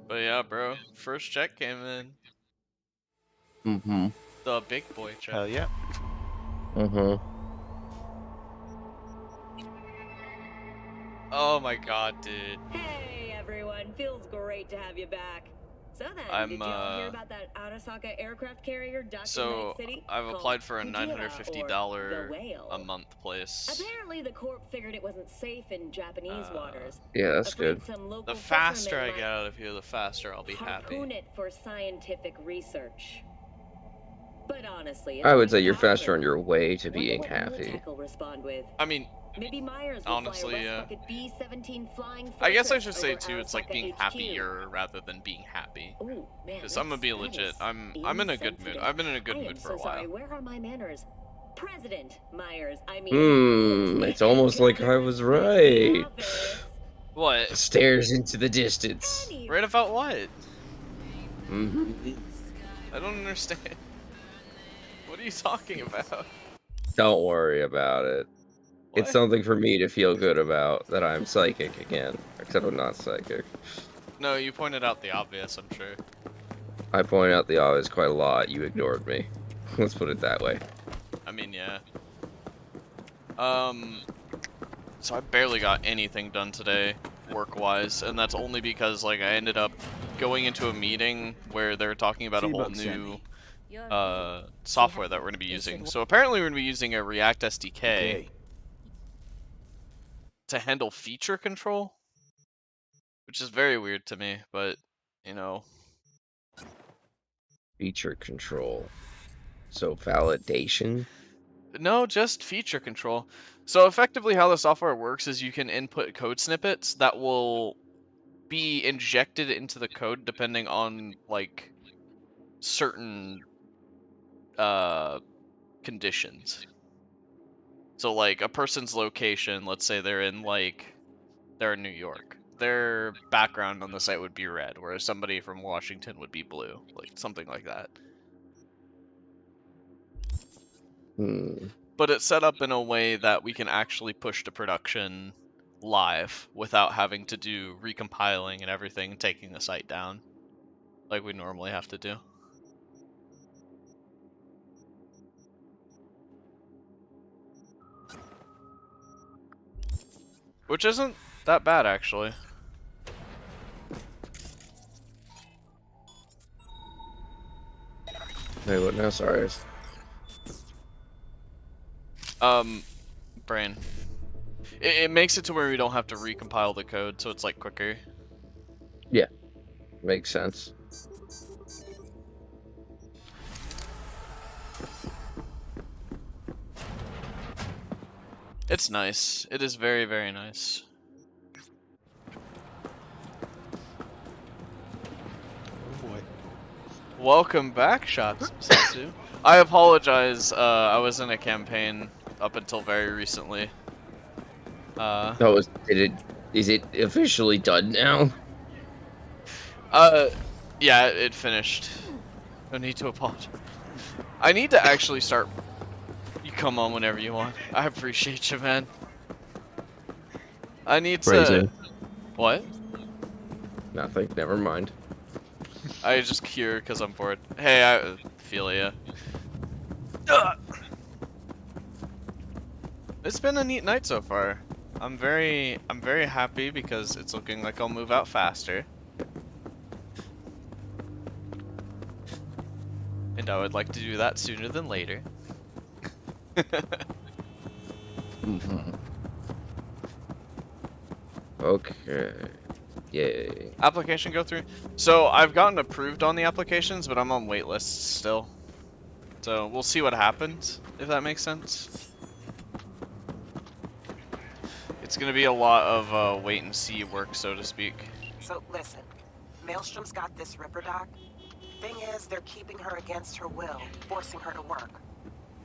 But yeah, bro, first check came in. Mm-hmm. The big boy check. Hell yeah. Mm-hmm. Oh my god, dude. Hey everyone, feels great to have you back. So then, did y'all hear about that Arasaka aircraft carrier docked in Night City? I've applied for a Kujira, $950 or the whale. a month place. Apparently the Corp figured it wasn't safe in Japanese waters. Yeah, that's good. The faster I get out of here, the faster I'll be happy. Harpoon it for scientific research. But honestly, I would say you're faster on your way to being happy. happy. Respond with. I mean, Maybe Myers honestly, yeah. B-17 flying I guess I should fortress say over too, it's like Arasaka being HQ. happier rather than being happy. Ooh, man, Because I'm gonna be legit. I'm in a good mood. I've been in a good mood for a while. Sorry, where are my manners? President Myers, I mean. It's almost like I was right. What? Stares into the distance. Right about what? Mm-hmm. I don't understand. What are you talking about? Don't worry about it. What? It's something for me to feel good about that I'm psychic again. Except I'm not psychic. No, you pointed out the obvious, I'm sure. I point out the obvious quite a lot. You ignored me. Let's put it that way. I mean, yeah. So I barely got anything done today, work-wise, and that's only because, like, I ended up going into a meeting where they're talking about a whole new software that we're going to be using. So apparently we're going to be using a React SDK to handle feature control, which is very weird to me, but, you know. Feature control. So validation? No, just feature control. So effectively how the software works is you can input code snippets that will be injected into the code depending on, like, certain conditions. So, like, a person's location, let's say they're in New York. Their background on the site would be red, whereas somebody from Washington would be blue. Like, something like that. But it's set up in a way that we can actually push to production live without having to do recompiling and everything, taking the site down like we normally have to do. Which isn't that bad, actually. Hey, what now? Sorry. Brain. It makes it to where we don't have to recompile the code, so it's, like, quicker. Yeah. Makes sense. It's nice. It is very, very nice. Oh boy. Welcome back, Satsu. I apologize, I was in a campaign up until very recently. Is it officially done now? Yeah, it finished. No need to apologize. I need to actually start. You come on whenever you want. I appreciate you, man. I need to. What? Nothing. Never mind. I just cure because I'm bored. Hey, I feel ya. It's been a neat night so far. I'm very happy because it's looking like I'll move out faster. And I would like to do that sooner than later. Okay. Yay. Application go through. So I've gotten approved on the applications, but I'm on wait lists still. So we'll see what happens, if that makes sense. It's gonna be a lot of wait and see work, so to speak. So listen, Maelstrom's got this Ripper doc. Thing is, they're keeping her against her will, forcing her to work.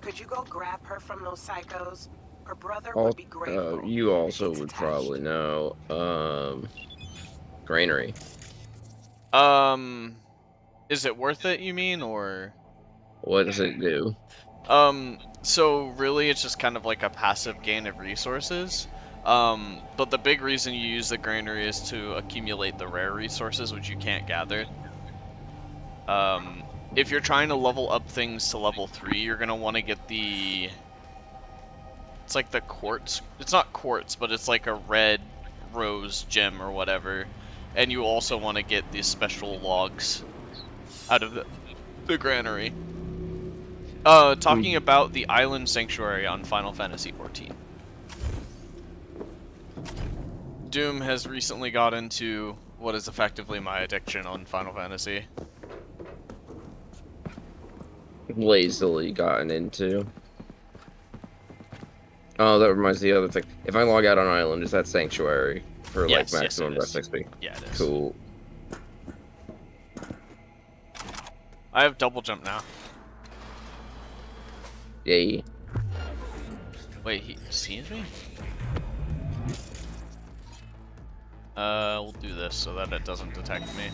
Could you go grab her from those psychos? Her brother would be grateful. You also would probably know. Granary. Is it worth it, you mean, or? What does it do? So really it's just kind of like a passive gain of resources, But the big reason you use the granary is to accumulate the rare resources, which you can't gather. If you're trying to level up things to level 3, you're gonna want to get the... It's like the quartz. It's not quartz, but it's like a red rose gem or whatever. And you also want to get these special logs out of the granary. Talking about the island sanctuary on Final Fantasy XIV. Doom has recently got into what is effectively my addiction on Final Fantasy. Lazily gotten into. Oh, that reminds me of the other thing. If I log out on Island, is that Sanctuary for like maximum rest XP? Yeah, it is. Cool. I have double jump now. Yay. Wait, he sees me? We'll do this so that it doesn't detect me.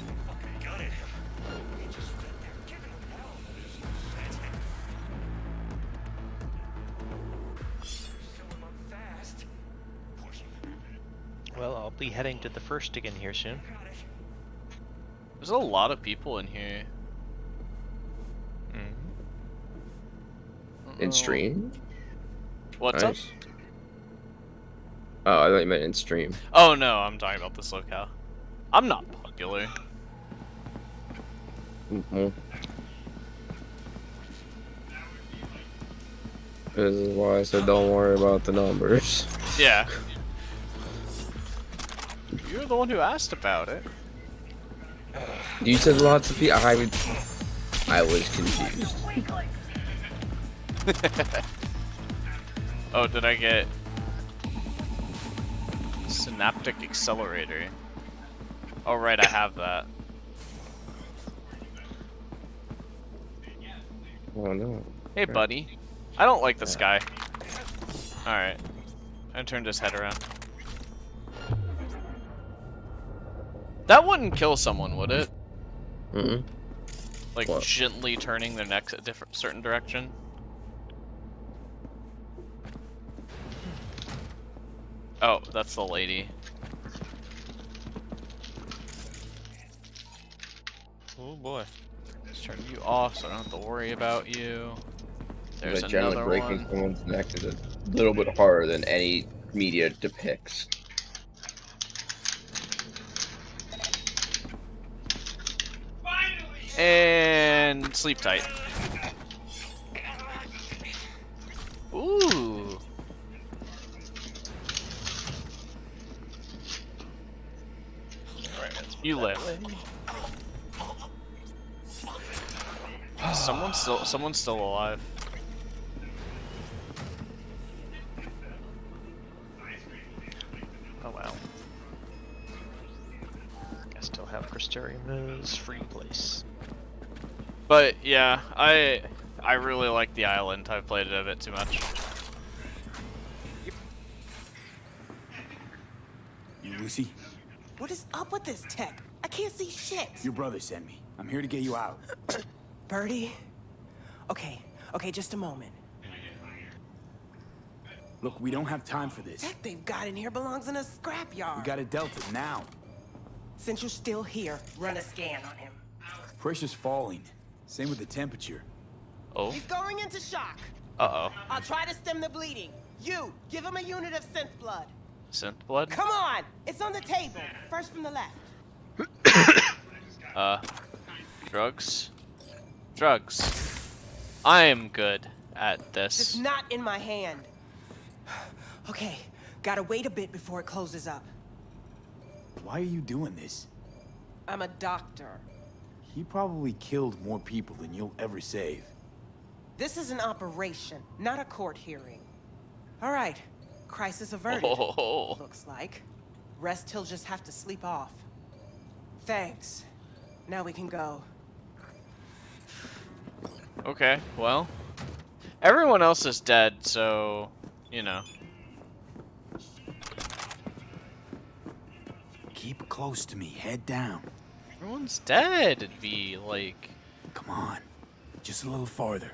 Well, I'll be heading to the first again here soon. There's a lot of people in here. In stream? What's up? Oh, I thought you meant in stream. Oh no, I'm talking about this locale. I'm not popular. This is why I said don't worry about the numbers. Yeah. You're the one who asked about it. You said lots of people. I was confused. Oh, did I get Synaptic Accelerator? Oh right, I have that. Oh no. Hey buddy. I don't like this guy. Alright. I turned his head around. That wouldn't kill someone, would it? Like, what? Gently turning their necks a certain direction? Oh, that's the lady. Oh boy. Let's turn you off so I don't have to worry about you. There's another breaking one. someone's neck is a little bit harder than any media depicts. And sleep tight. Ooh. You live. Someone's still alive. Oh well. I still have Crystarium's free place. But yeah, I really like the island. I've played it a bit too much. You Lucy? What is up with this tech? I can't see shit. Your brother sent me. I'm here to get you out. Birdie? Okay, just a moment. Look, we don't have time for this. Tech they've got in here belongs in a scrapyard. We got a Delta now. Since you're still here, run a scan on him. Pressure's falling. Same with the temperature. Oh. He's going into shock. Uh-oh. I'll try to stem the bleeding. You, give him a unit of synth blood. Synth blood? Come on! It's on the table. First from the left. Drugs? Drugs. I am good at this. Just not in my hand. Okay, gotta wait a bit before it closes up. Why are you doing this? I'm a doctor. He probably killed more people than you'll ever save. This is an operation, not a court hearing. All right, crisis averted. Oh. Looks like. Rest he'll just have to sleep off. Thanks. Now we can go. Okay, well. Everyone else is dead, so, you know. Keep close to me, head down. Everyone's dead, it'd be like... Come on, just a little farther.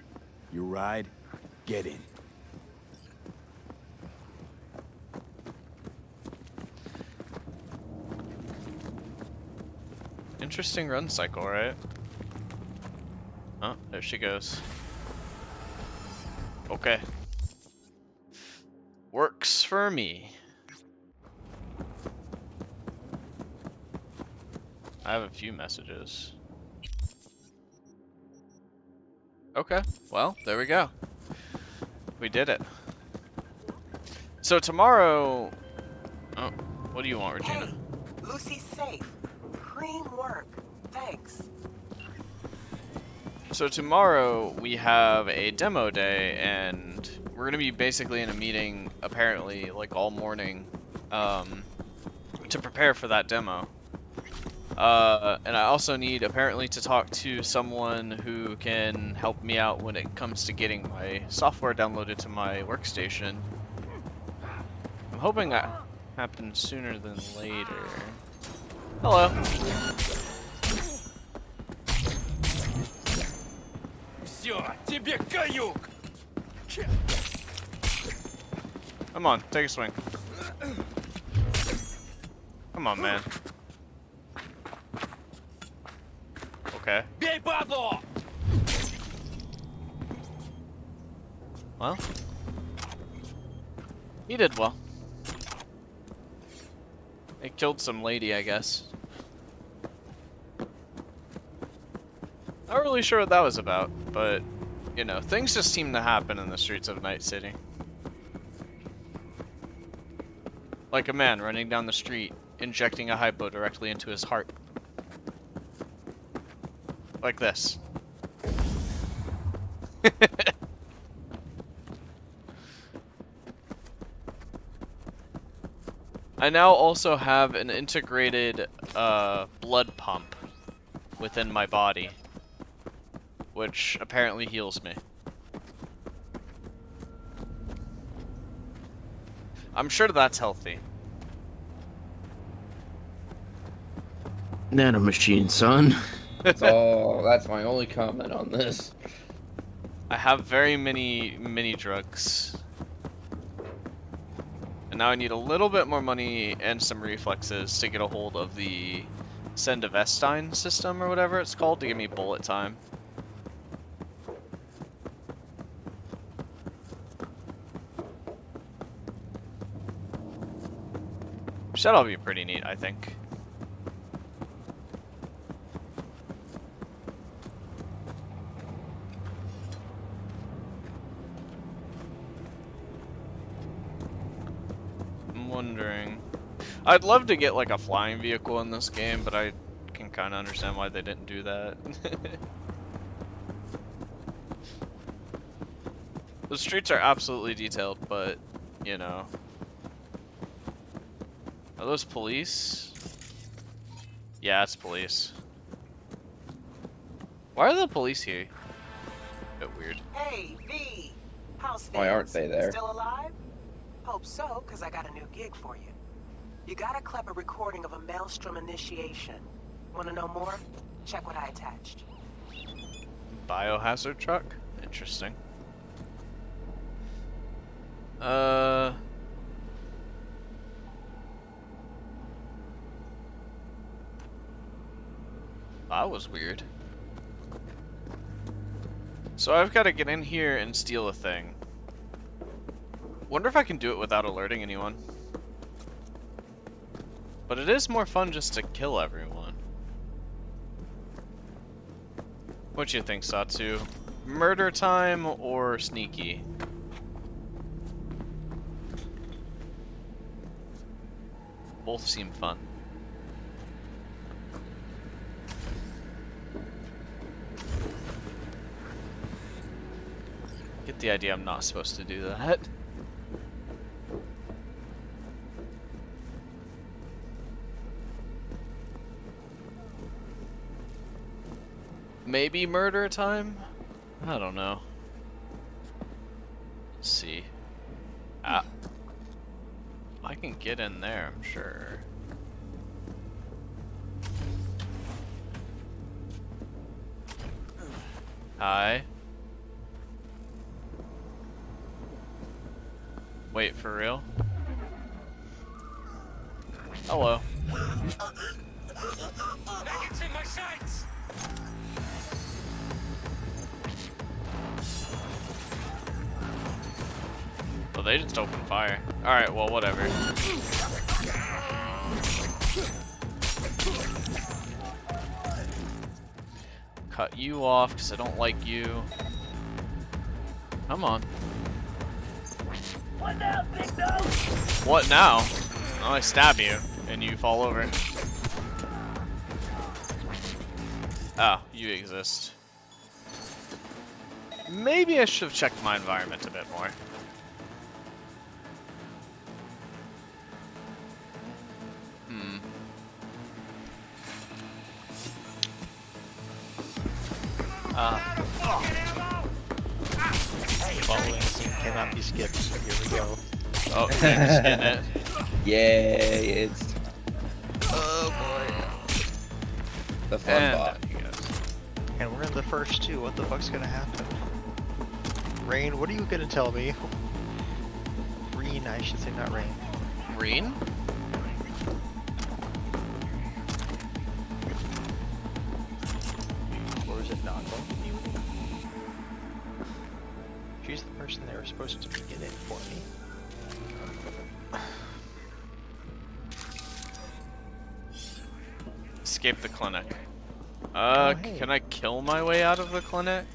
Your ride, get in. Interesting run cycle, right? Oh, there she goes. Okay. Works for me. I have a few messages. Okay, well, there we go. We did it. So tomorrow... Oh, what do you want, Regina? Hey, Lucy's safe. Cream work. Thanks. So tomorrow we have a demo day, and we're gonna be basically in a meeting, apparently, like all morning, to prepare for that demo. And I also need, apparently, to talk to someone who can help me out when it comes to getting my software downloaded to my workstation. I'm hoping that happens sooner than later. Hello. Come on, take a swing. Come on, man. Okay. Well, he did well. He killed some lady, I guess. Not really sure what that was about, but, you know, things just seem to happen in the streets of Night City. Like a man running down the street, injecting a hypo directly into his heart. Like this. I now also have an integrated blood pump within my body, which apparently heals me. I'm sure that's healthy. Nanomachine, son. That's my only comment on this. I have very many drugs. And now I need a little bit more money and some reflexes to get a hold of the Sendavestine system or whatever it's called to give me bullet time. Which that'll be pretty neat, I think. I'm wondering... I'd love to get like a flying vehicle in this game, but I can kind of understand why they didn't do that. The streets are absolutely detailed, but, you know... Are those police? Yeah, it's police. Why are the police here? Bit weird. Hey, V. How's things? Why aren't they there? Still alive? Hope so, because I got a new gig for you. You got a clever recording of a Maelstrom initiation. Want to know more? Check what I attached. Biohazard truck? Interesting. That was weird. So I've got to get in here and steal a thing. Wonder if I can do it without alerting anyone. But it is more fun just to kill everyone. What do you think, Satsu? Murder time or sneaky? Both seem fun. Get the idea I'm not supposed to do that. Maybe murder time? I don't know. Let's see. I can get in there, I'm sure. Hi. Wait, for real? Hello. Maggots in my sights! Well, they just opened fire. Alright, well, whatever. Cut you off because I don't like you. Come on. What now, big dog? What now? Oh, I stab you and you fall over. Oh, you exist. Maybe I should have checked my environment a bit more. Following scene cannot be skipped, so here we go. Oh, yeah, just getting it. Yay, it's... Oh boy. The fun And bot. down he goes. And we're in the first two. What the fuck's gonna happen? Rain, what are you gonna tell me? Reen, I should say, not Rain. Green? Or is it not going to be Reen? She's the person they were supposed to be getting for me. Escape the clinic. Hey. Can I kill my way out of the clinic?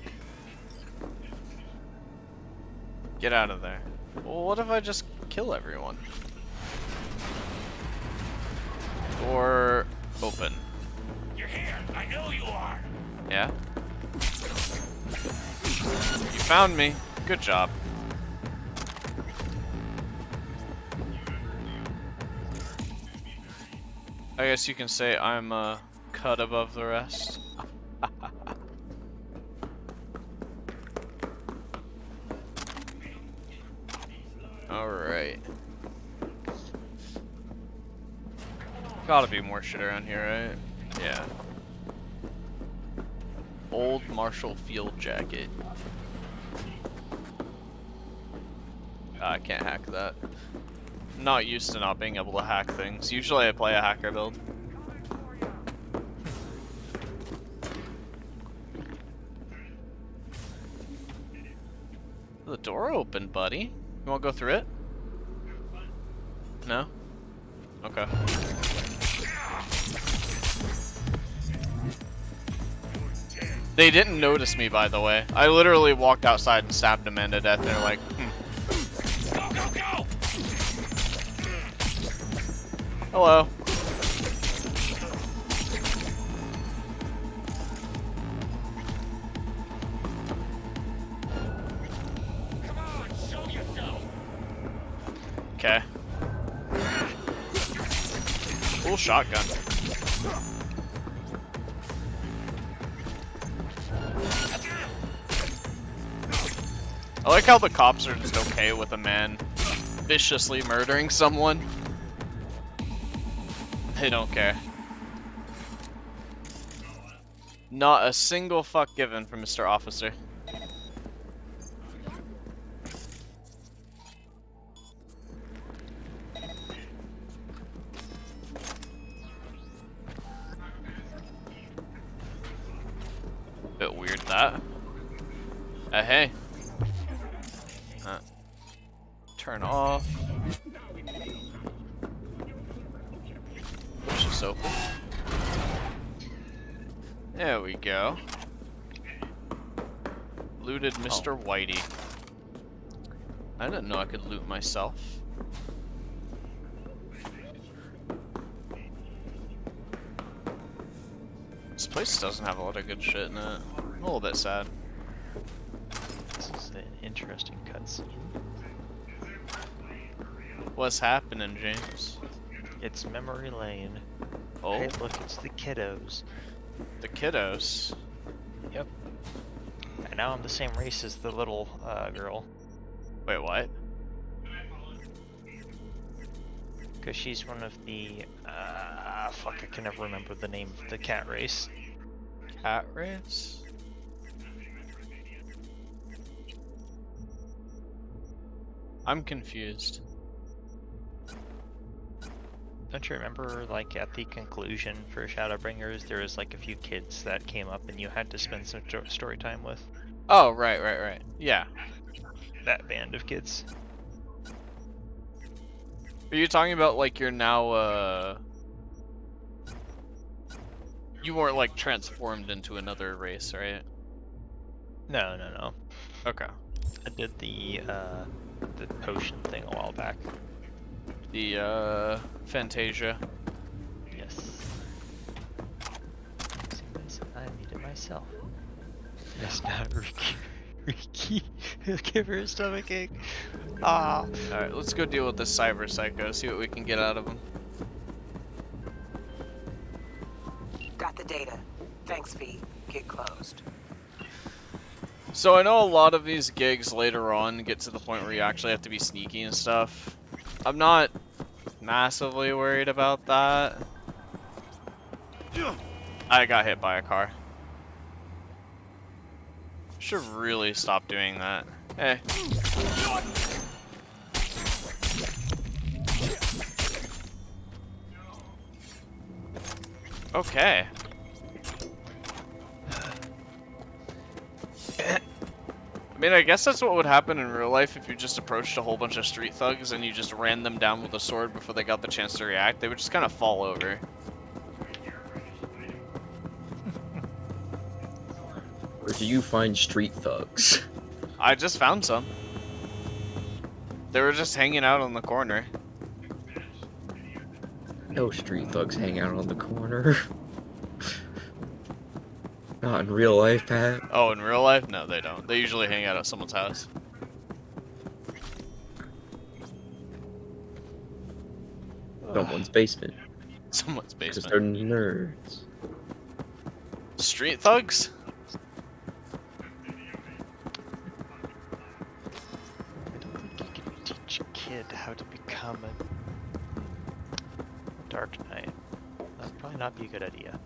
Get out of there. Well, what if I just kill everyone? Or open. You're here. I know you are. Yeah? You found me. Good job. I guess you can say I'm a cut above the rest. Alright. Gotta be more shit around here, right? Yeah. Old Marshall Field jacket. I can't hack that. I'm not used to not being able to hack things. Usually I play a hacker build. The door opened, buddy. You wanna go through it? No? Okay. They didn't notice me, by the way. I literally walked outside and stabbed a man to death. They're like, Go, go, go! hello. Come on, show yourself! Okay. Cool shotgun. I like how the cops are just okay with a man viciously murdering someone. They don't care. Not a single fuck given from Mr. Officer. Bit weird that. Hey. Turn off. Push this open. There we go. Looted Mr. Whitey. I didn't know I could loot myself. This place doesn't have a lot of good shit in it. I'm a little bit sad. This is an interesting cutscene. What's happening, James? It's memory lane. Oh, Hey, look, it's the kiddos. the kiddos. Yep. And now I'm the same race as the little girl. Wait, what? Because she's one of the, fuck, I can never remember the name of the cat race. Cat race? I'm confused. Don't you remember, like, at the conclusion for Shadowbringers, there was, like, a few kids that came up and you had to spend some story time with? Oh, right. Yeah. That band of kids. Are you talking about, like, you're now, you weren't, like, transformed into another race, right? No. Okay. I did the potion thing a while back. The, Fantasia. Yes. I need it myself. That's not Ricky. Ricky, give her a stomach ache. Ah. Alright, let's go deal with this cyber psycho, see what we can get out of him. Got the data. Thanks, V. Get closed. So I know a lot of these gigs later on get to the point where you actually have to be sneaky and stuff. I'm not massively worried about that. I got hit by a car. Should really stop doing that. Hey. Okay. I mean, I guess that's what would happen in real life if you just approached a whole bunch of street thugs and you just ran them down with a sword before they got the chance to react. They would just kind of fall over. Where do you find street thugs? I just found some. They were just hanging out on the corner. No street thugs hang out on the corner. Not in real life, Pat. Oh, in real life? No, they don't. They usually hang out at someone's house. Someone's basement. Someone's Because basement. they're nerds. Street thugs? I don't think you can teach a kid how to become a Dark Knight. That'd probably not be a good idea.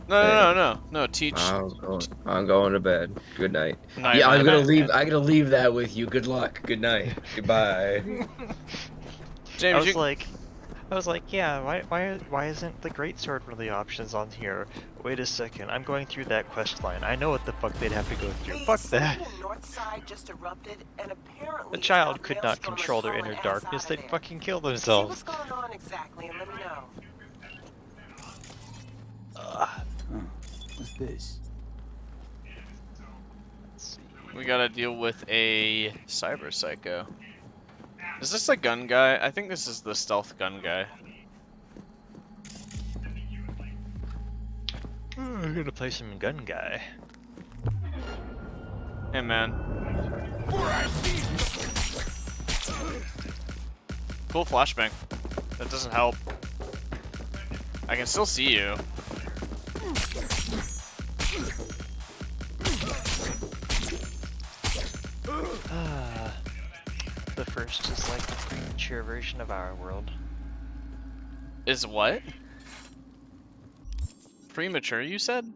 No, teach. I'm going to bed. Good night. Night, Yeah, I'm night, gonna night. leave. I'm gonna leave that with you. Good luck. Good night. Goodbye. James, I was like, yeah, why isn't the greatsword one of the options on here? Wait a second, I'm going through that quest line. I know what the fuck they'd have to go through. Fuck that. Just erupted and apparently The child could not control their inner darkness. They'd fucking kill See themselves. what's going on exactly and let me know. What's this? Let's see. we gotta deal with a cyber psycho. Is this a gun guy? I think this is the stealth gun guy. I'm gonna play some gun guy. Hey man. Cool flashbang. That doesn't help. I can still see you. The first is like the premature version of our world. Is what? Premature, you said?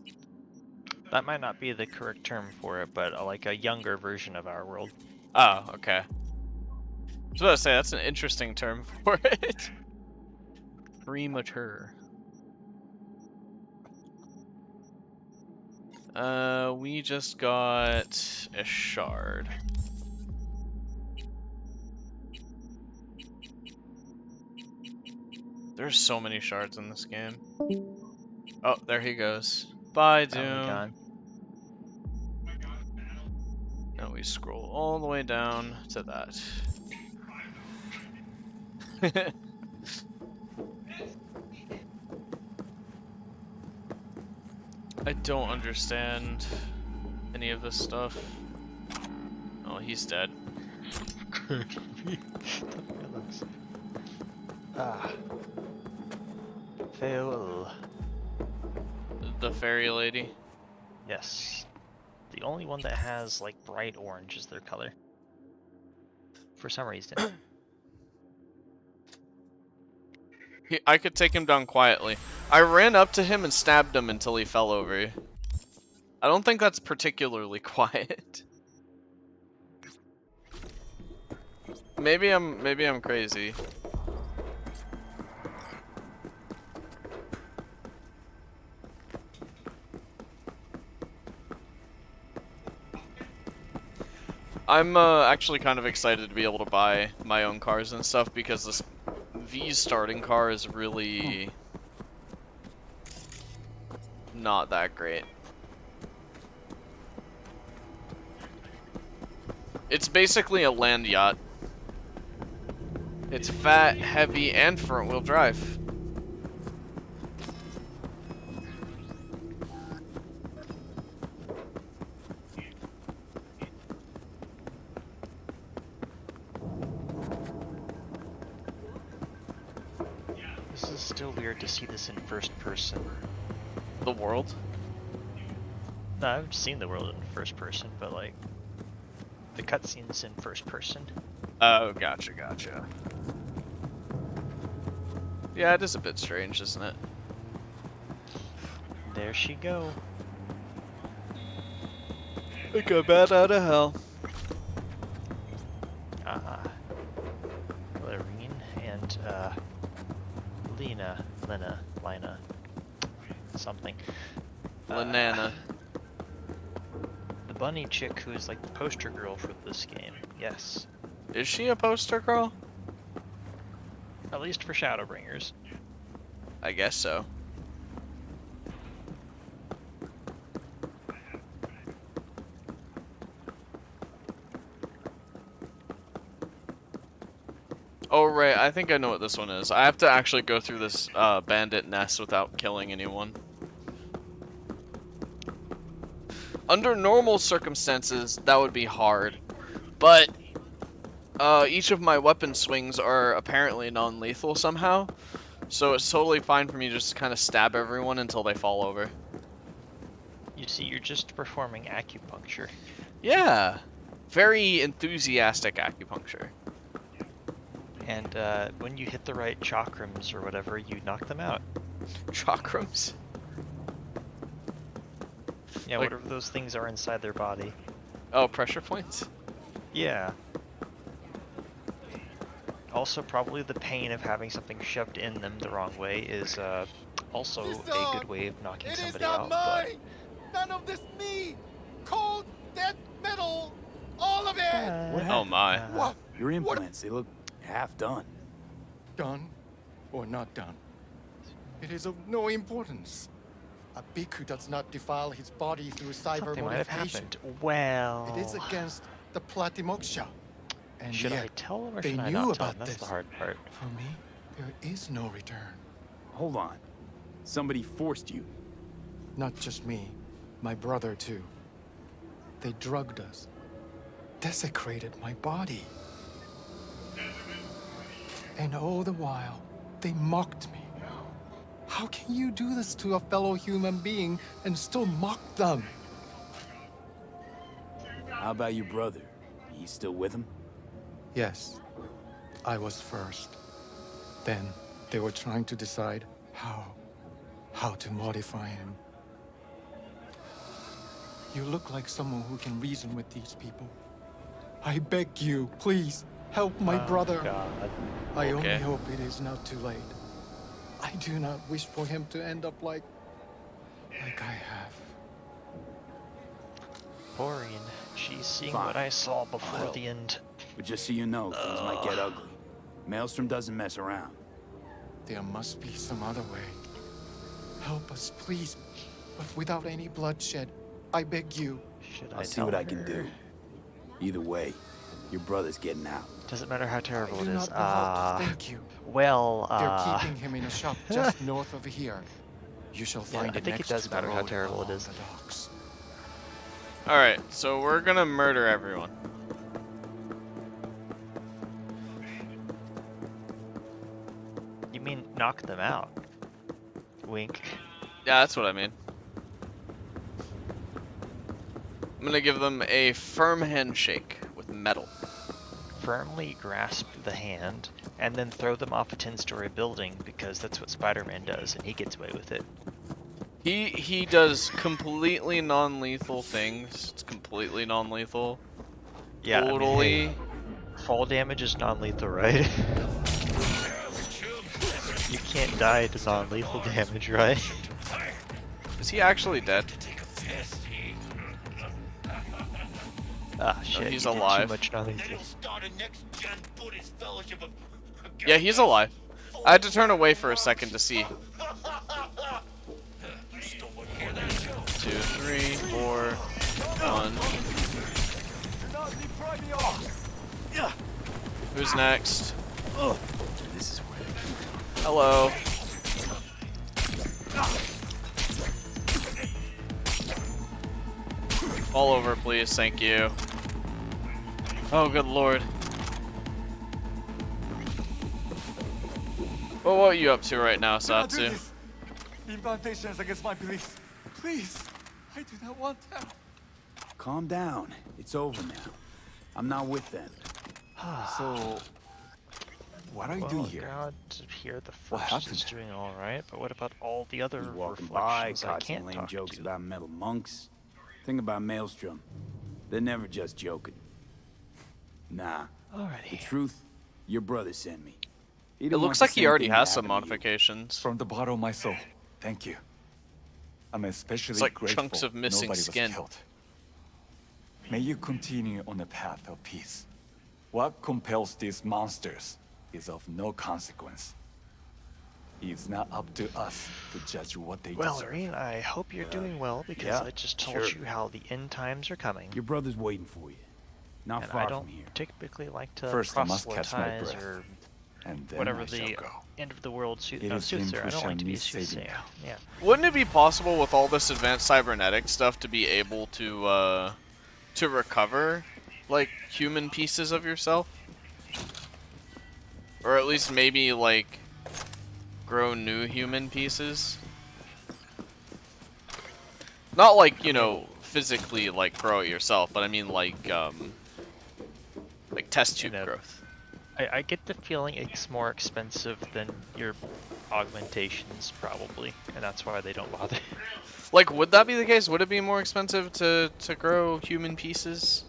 That might not be the correct term for it, but like a younger version of our world. Oh, okay. I was about to say, that's an interesting term for it. Premature. We just got a shard. There's so many shards in this game. Oh, there he goes. Bye, Doom. Now we scroll all the way down to that. I don't understand any of this stuff. Oh, he's dead. Farewell. The fairy lady. Yes. The only one that has like bright orange is their color. For some reason. I could take him down quietly. I ran up to him and stabbed him until he fell over. I don't think that's particularly quiet. Maybe I'm crazy. I'm actually kind of excited to be able to buy my own cars and stuff because this V's starting car is really not that great. It's basically a land yacht. It's fat, heavy, and front-wheel drive. This is still weird to see this in first person. The world? No, I've seen the world in first person, but like the cutscenes in first person. Oh, gotcha. Yeah, it is a bit strange, isn't it? There she go. Like a bat out of hell. Lorene and Lena, something. Lanana. The bunny chick who is like the poster girl for this game. Yes. Is she a poster girl? At least for Shadowbringers. I guess so. Oh right, I think I know what this one is. I have to actually go through this bandit nest without killing anyone. Under normal circumstances, that would be hard, but each of my weapon swings are apparently non-lethal somehow, so it's totally fine for me to just kind of stab everyone until they fall over. You see, you're just performing acupuncture. Yeah, very enthusiastic acupuncture. And when you hit the right chakrams or whatever, you knock them out. Chakrams? Yeah, Like- whatever those things are inside their body. Oh, pressure points? Yeah. Also, probably the pain of having something shoved in them the wrong way is also a good way of knocking somebody out. Mine. None of this me. Cold, dead metal. All of it. What Oh happened? my. What? Your implants, they look half done. Done or not done? It is of no importance. A bhikkhu does not defile his body through cyber Something might have modification. happened. Well, It is against the Platimoksha. And should I yet, tell them or they should I knew not tell about them? That's this. the hard part. for me, there is no return. Hold on. Somebody forced you. Not just me, my brother too. They drugged us, desecrated my body. And all the while, they mocked me. How can you do this to a fellow human being and still mock them? How about your brother? You still with him? Yes, I was first. Then they were trying to decide how to modify him. You look like someone who can reason with these people. I beg you, please, help my brother. God. I only Okay. hope it is not too late. I do not wish for him to end up like I have. Boring. She's seeing Fine. what I saw before Well. the end. But just so you know, things might get ugly. Maelstrom doesn't mess around. There must be some other way. Help us, please, but without any bloodshed. I beg you. Should I I'll see tell what I her? can do. Either way, your brother's getting out. Doesn't matter how I terrible do it is. not know how to thank you. Well, They're keeping him in a shop just north of here. You shall find I it think it next does to the matter how road terrible it along is. the docks. Alright, so we're gonna murder everyone. you mean knock them out? Wink. Yeah, that's what I mean. I'm gonna give them a firm handshake with metal. Firmly grasp the hand, and then throw them off a 10-story building because that's what Spider-Man does, and he gets away with it. He does completely non-lethal things. It's completely non-lethal. Yeah, I mean, Totally. hey, fall damage is non-lethal, right? You can't die to non-lethal damage, right? Is he actually dead? Ah, shit, he's you did alive. too much nothing. Yeah, he's alive. I had to turn away for a second to see. 2, 3, 4, 1. Who's next? Hello. Fall over, please. Thank you. Oh, good lord. Well, what are you up to right now, Satsu? The incantation is against my beliefs. Please, I do not want that. Calm down. It's over now. I'm not with them. So, what are you Well, doing here? God, here the What first is happened? doing all right, but what about all the other You walking by, reflections I caught some can't lame talk jokes to? about metal monks. Think about Maelstrom. They're never just joking. Nah. The Alrighty. truth, your brother sent me. He It didn't looks want the like he same already thing to has some happen to you. modifications. From the bottom of my soul, thank you. I'm especially It's like grateful chunks of missing nobody skin. was killed. May you continue on the path of peace. What compels these monsters is of no consequence. It's not up to us to judge what they Well, deserve. Irene, I hope you're doing well because yeah, I just told sure. you how the end times are coming. Your brother's waiting for you. Not And far I don't from here. typically like to First, I must catch my proselytize breath, or and then whatever I shall the go. end of the world It is him soothsayer. who I don't shall like to be a need saving soothsayer. now. Yeah. Wouldn't it be possible with all this advanced cybernetic stuff to be able to recover, like, human pieces of yourself? Or at least maybe, like, grow new human pieces? Not like, you know, physically, like, grow it yourself, but I mean, like test tube growth. I get the feeling it's more expensive than your augmentations, probably, and that's why they don't bother. Like, would that be the case? Would it be more expensive to grow human pieces?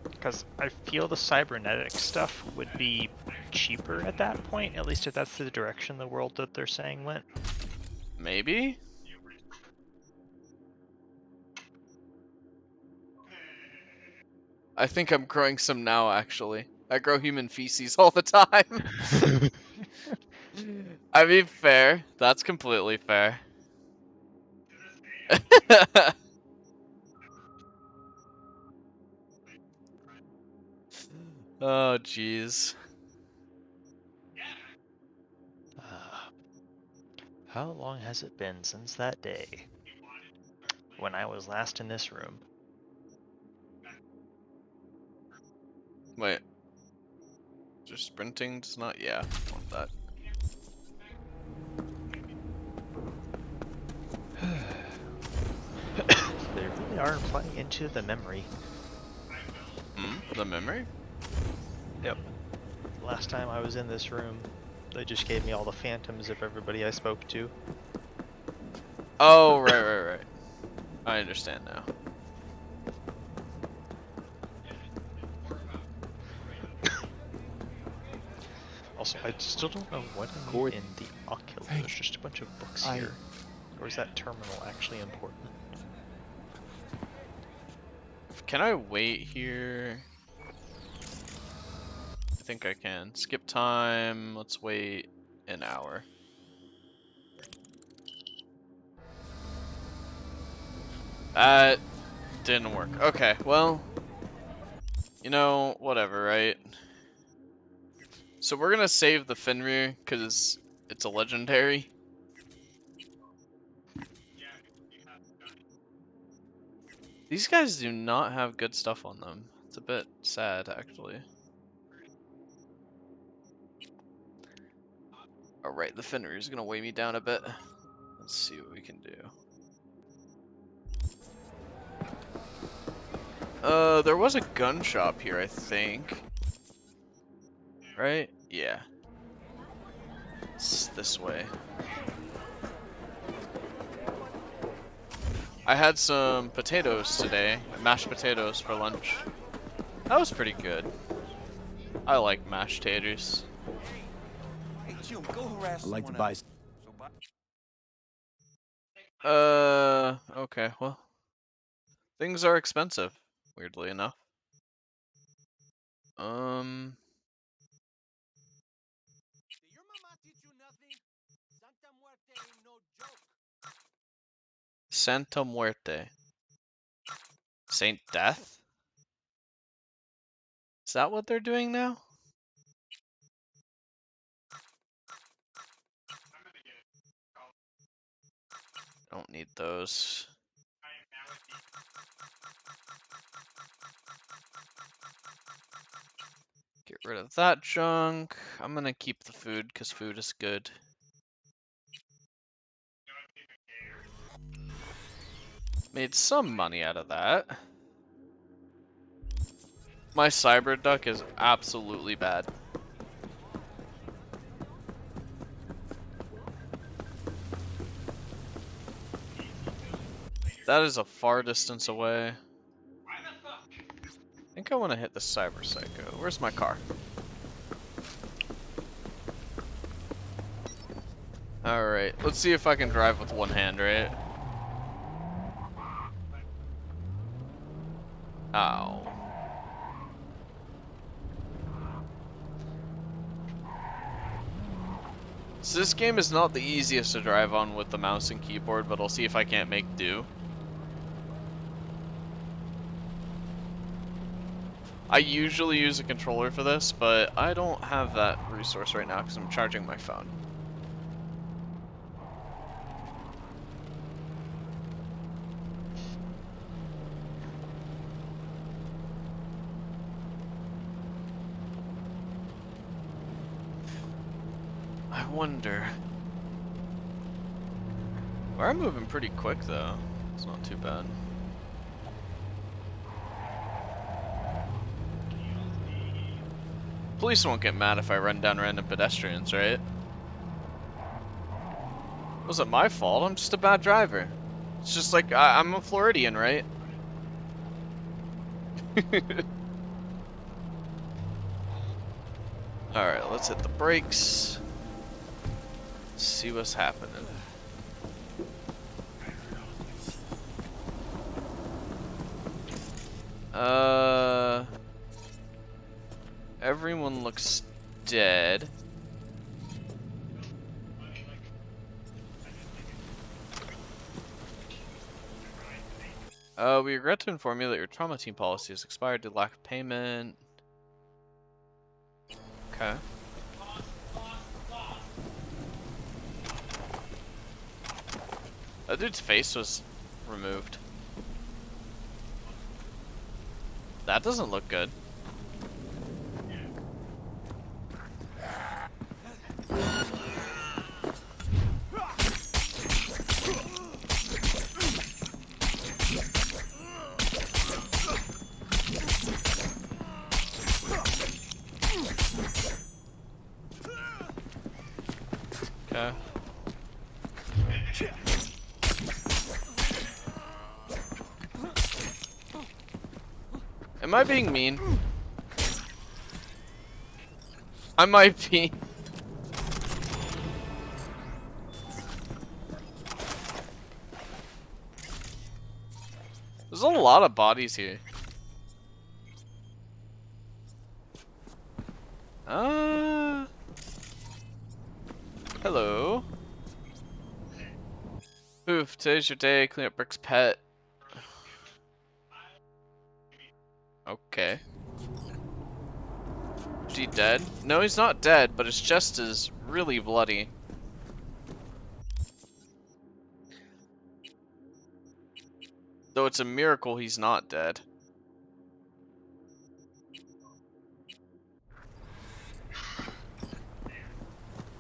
Because I feel the cybernetic stuff would be cheaper at that point, at least if that's the direction the world that they're saying went. Maybe? I think I'm growing some now, actually. I grow human feces all the time. I mean, fair. That's completely fair. Oh, jeez. How long has it been since that day when I was last in this room? Wait. Just sprinting does not... Yeah, I want that. They really are playing into the memory. The memory? Yep. Last time I was in this room, they just gave me all the phantoms of everybody I spoke to. Oh, right. I understand now. Also, I still don't know what I need in the Oculus. There's just a bunch of books here. Or is that terminal actually important? Can I wait here? I think I can. Skip time. Let's wait an hour. That didn't work. Okay, well, you know, whatever, right? So we're gonna save the Fenrir because it's a legendary. These guys do not have good stuff on them. It's a bit sad, actually. Alright, the Fenrir is gonna weigh me down a bit. Let's see what we can do. There was a gun shop here, I think. Right? Yeah. It's this way. I had some potatoes today, mashed potatoes for lunch. That was pretty good. I like mashed taters. I'd like to buy. Okay, well. Things are expensive, weirdly enough. Santa Muerte. Saint Death? Is that what they're doing now? Don't need those. Get rid of that junk. I'm gonna keep the food because food is good. Made some money out of that. My Cyberduck is absolutely bad. That is a far distance away. I think I want to hit the Cyber Psycho. Where's my car? Alright, let's see if I can drive with one hand, right? Ow. So this game is not the easiest to drive on with the mouse and keyboard, but I'll see if I can't make do. I usually use a controller for this, but I don't have that resource right now because I'm charging my phone. I wonder. We're moving pretty quick though. It's not too bad. Police won't get mad if I run down random pedestrians, right? It wasn't my fault, I'm just a bad driver. It's just like, I'm a Floridian, right? Alright, let's hit the brakes. See what's happening. Everyone looks dead. We regret to inform you that your trauma team policy has expired due to lack of payment. Okay. That dude's face was removed. That doesn't look good. Okay. Am I being mean? I might be. There's a lot of bodies here. Hello. Oof, today's your day. Clean up Rick's pet. Okay. Is he dead? No, he's not dead, but his chest is really bloody. Though it's a miracle he's not dead.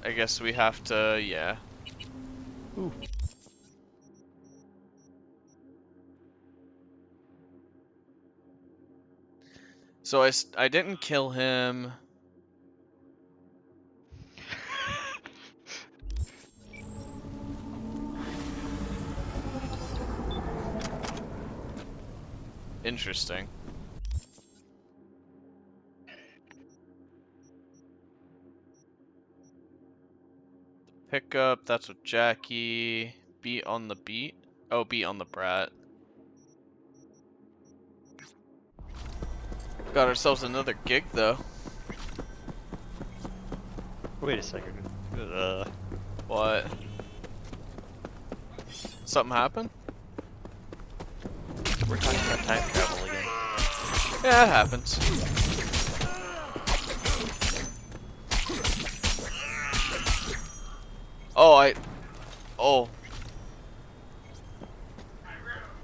I guess we have to, yeah. Ooh. So I didn't kill him. Interesting. Pickup, that's with Jackie. Beat on the beat. Oh, beat on the brat. Got ourselves another gig though. Wait a second. What? Something happened? We're talking about time travel again. Yeah, it happens. Oh, oh.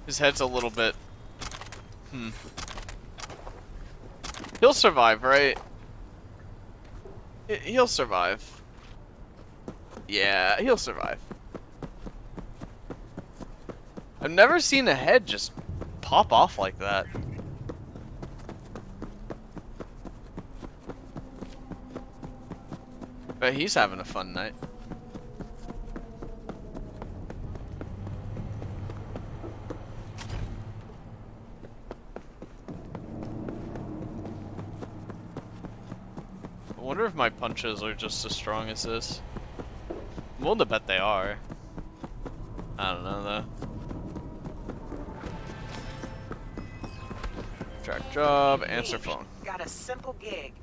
His head's a little bit... He'll survive, right? He'll survive. Yeah, he'll survive. I've never seen a head just pop off like that. But he's having a fun night. I wonder if my punches are just as strong as this. I'm willing to bet they are. I don't know though. Track job, answer phone. Got a simple gig.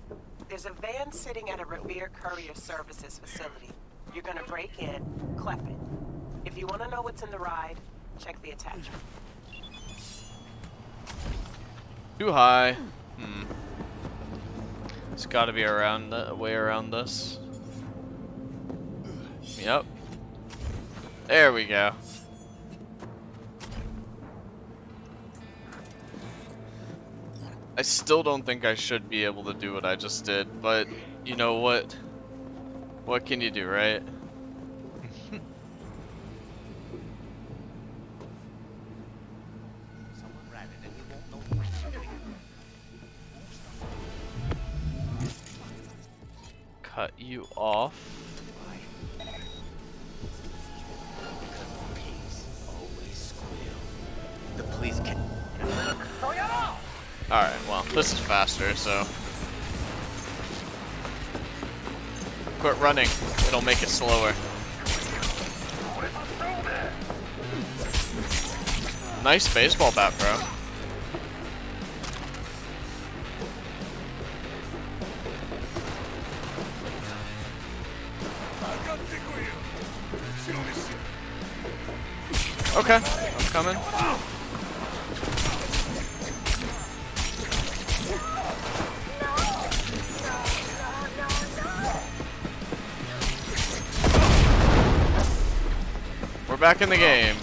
There's a van sitting at a Revere Courier Services facility. You're gonna break in, clep it. If you want to know what's in the ride, check the attachment. Too high. It's got to be around the way around this. Yep. There we go. I still don't think I should be able to do what I just did, but you know what? What can you do, right? Cut you off. The police can. Alright, well, this is faster, so. Quit running, it'll make it slower. Nice baseball bat, bro. Okay, I'm coming. We're back in the game.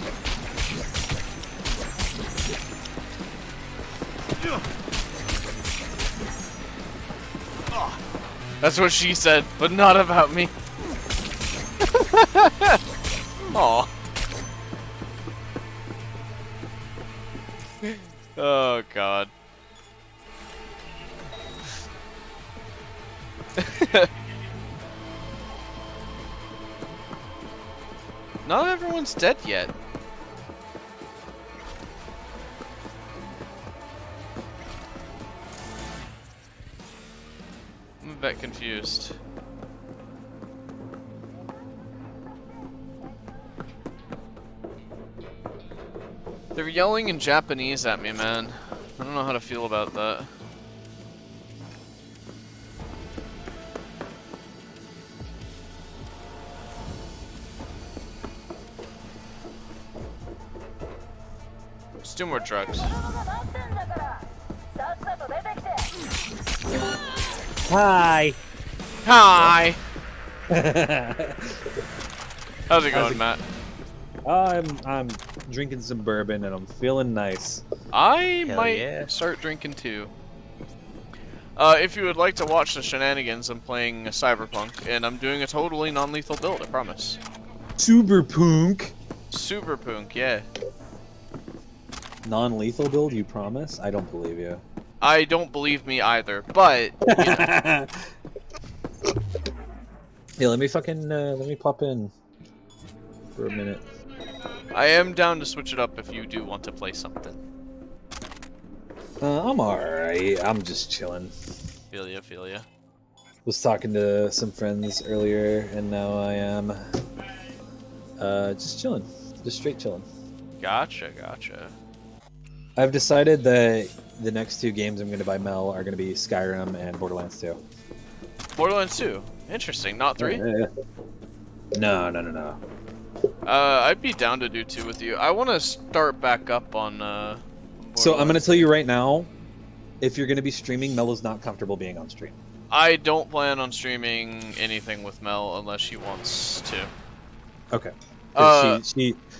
That's what she said, but not about me. Aw. Oh god. Not everyone's dead yet. I'm a bit confused. They're yelling in Japanese at me, man. I don't know how to feel about that. Let's do more drugs. Hi. Hi. How's it going, Matt? I'm drinking some bourbon and I'm feeling nice. I might start drinking too. If you would like to watch the shenanigans, I'm playing Cyberpunk, and I'm doing a totally non-lethal build, I promise. Cyberpunk? Cyberpunk, yeah. Non-lethal build, you promise? I don't believe you. I don't believe me either, but... You know. Yeah, let me pop in for a minute. I am down to switch it up if you do want to play something. I'm alright. I'm just chilling. Feel ya. Was talking to some friends earlier, and now I am just chilling. Just straight chilling. Gotcha. I've decided that the next 2 games I'm going to buy Mel are going to be Skyrim and Borderlands 2. Borderlands 2. Interesting. Not 3? No. I'd be down to do 2 with you. I want to start back up on So I'm going to tell you right now, if you're going to be streaming, Mel is not comfortable being on stream. I don't plan on streaming anything with Mel unless she wants to. Okay.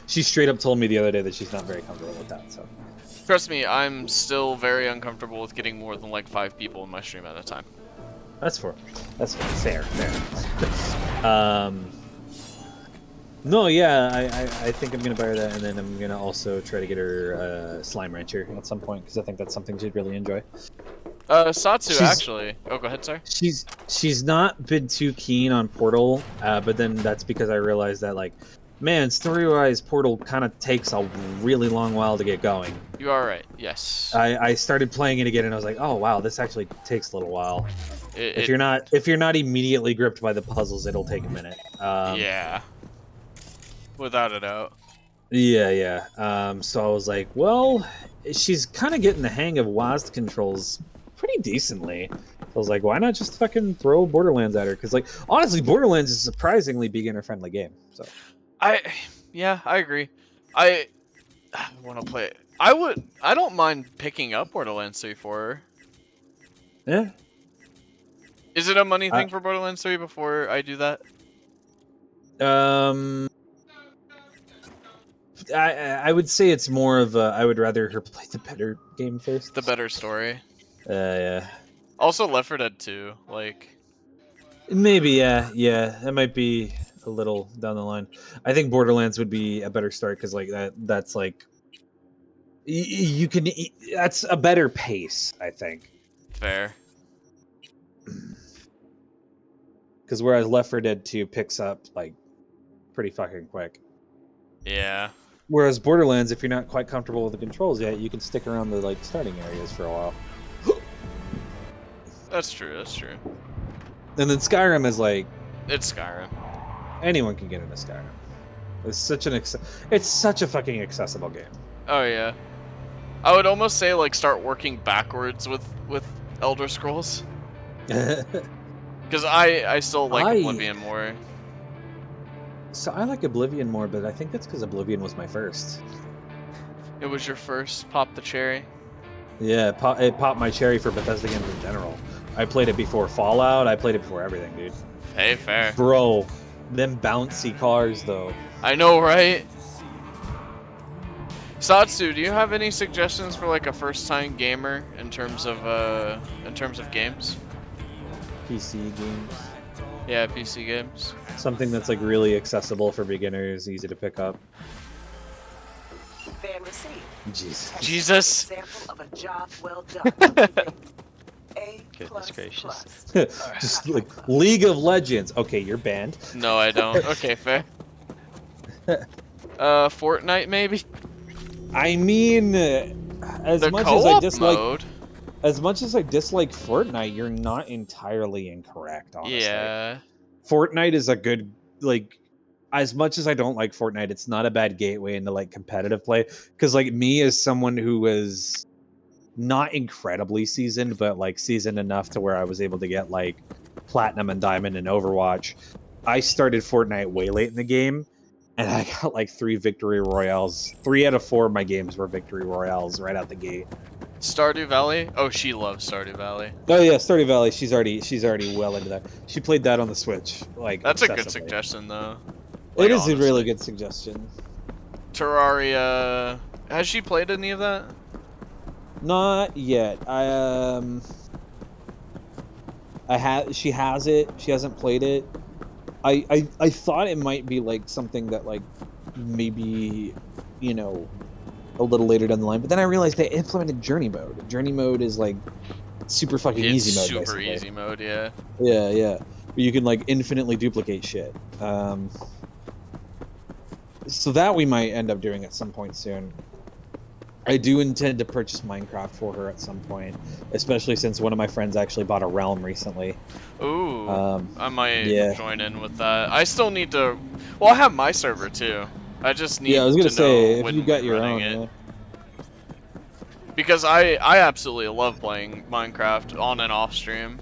She straight up told me the other day that she's not very comfortable with that. So trust me, I'm still very uncomfortable with getting more than like 5 people in my stream at a time. That's fair. No, yeah, I think I'm gonna buy her that, and then I'm gonna also try to get her Slime Rancher at some point because I think that's something she'd really enjoy. Satsu actually. Oh, go ahead, sorry. She's not been too keen on Portal, but then that's because I realized that like, man, story-wise, Portal kind of takes a really long while to get going. You are right. Yes. I started playing it again, and I was like, oh wow, this actually takes a little while. If you're not immediately gripped by the puzzles, it'll take a minute. Yeah. Without a doubt. Yeah. So I was like, well, she's kind of getting the hang of WASD controls pretty decently. So I was like, why not just fucking throw Borderlands at her? Because like, honestly, Borderlands is a surprisingly beginner-friendly game. So. I agree. I want to play it. I don't mind picking up Borderlands 3 for her. Yeah. Is it a money thing for Borderlands 3 before I do that? I would say it's more of a, I would rather her play the better game first. The better story. Yeah. Also Left 4 Dead 2, like... Maybe, yeah, that might be a little down the line. I think Borderlands would be a better start, because like that's like... You can... That's a better pace, I think. Fair. Because whereas Left 4 Dead 2 picks up, like, pretty fucking quick. Yeah. Whereas Borderlands, if you're not quite comfortable with the controls yet, you can stick around the like starting areas for a while. That's true. And then Skyrim is like... It's Skyrim. Anyone can get into Skyrim. It's such a fucking accessible game. Oh yeah. I would almost say like start working backwards with Elder Scrolls. Because I still like Oblivion more. So I like Oblivion more, but I think that's because Oblivion was my first. It was your first pop the cherry? Yeah, it popped my cherry for Bethesda games in general. I played it before Fallout, I played it before everything, dude. Hey, fair. Bro, them bouncy cars, though. I know, right? Satsu, do you have any suggestions for like a first-time gamer in terms of games? PC games. Yeah, PC games. Something that's like really accessible for beginners, easy to pick up. Fan received. Jesus. Example of a job well done. A++. Goodness gracious. Just like League of Legends. Okay, you're banned. No, I don't. Okay, fair. Fortnite maybe? I mean, as the much as I dislike mode. As much as I dislike Fortnite, you're not entirely incorrect, honestly. Yeah. Fortnite is a good, like, as much as I don't like Fortnite, it's not a bad gateway into, like, competitive play. Because, like, me as someone who was not incredibly seasoned, but, like, seasoned enough to where I was able to get, like, Platinum and Diamond and Overwatch, I started Fortnite way late in the game, and I got, like, 3 victory royales. 3 out of 4 of my games were victory royales right out the gate. Stardew Valley? Oh, she loves Stardew Valley. Oh yeah, Stardew Valley. She's already well into that. She played that on the Switch. Like that's a good suggestion, though. Like, it is honestly a really good suggestion. Terraria. Has she played any of that? Not yet. She has it. She hasn't played it. I thought it might be like something that like maybe, you know, a little later down the line, but then I realized they implemented journey mode. Journey mode is like super fucking easy mode. Super basically. Easy mode, yeah. Yeah. You can like infinitely duplicate shit. So that we might end up doing at some point soon. I do intend to purchase Minecraft for her at some point, especially since one of my friends actually bought a Realm recently. Ooh, I might join in with that. I still need to. Well, I have my server too. I just need. Yeah, I was gonna to say know if you got your own. it. Because I absolutely love playing Minecraft on and off stream.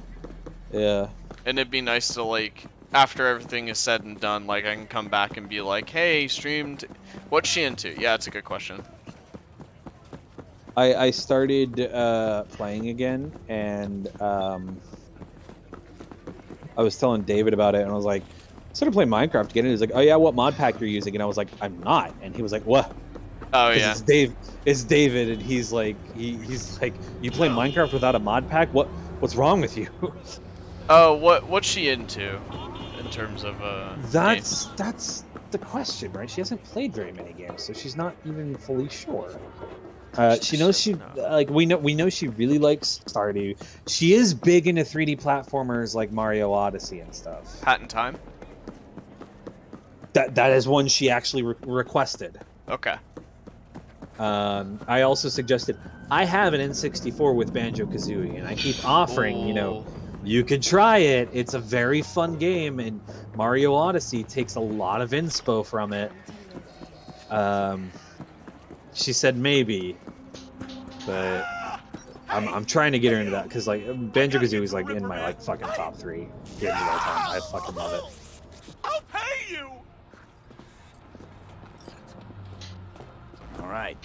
Yeah. And it'd be nice to, like, after everything is said and done, like, I can come back and be like, hey, streamed, what's she into? Yeah, it's a good question. I started playing again, and I was telling David about it, and I was like, I started playing Minecraft again, and he was like, oh yeah, what mod pack you're using? And I was like, I'm not. And he was like, what? Oh yeah. It's David, and he's like, he's like, you play Minecraft without a mod pack? What's wrong with you? Oh, what's she into in terms of That's the question, right? She hasn't played very many games, so she's not even fully sure. She knows we know she really likes Stardew. She is big into 3D platformers like Mario Odyssey and stuff. Hat in Time? That is one she actually requested. Okay. I also suggested I have an N64 with Banjo-Kazooie, and I keep offering, you could try it. It's a very fun game, and Mario Odyssey takes a lot of inspo from it. She said maybe, but I'm trying to get her into that because like Banjo-Kazooie is like in my like fucking top 3 games of all time. I fucking love it. I'll pay you. All right.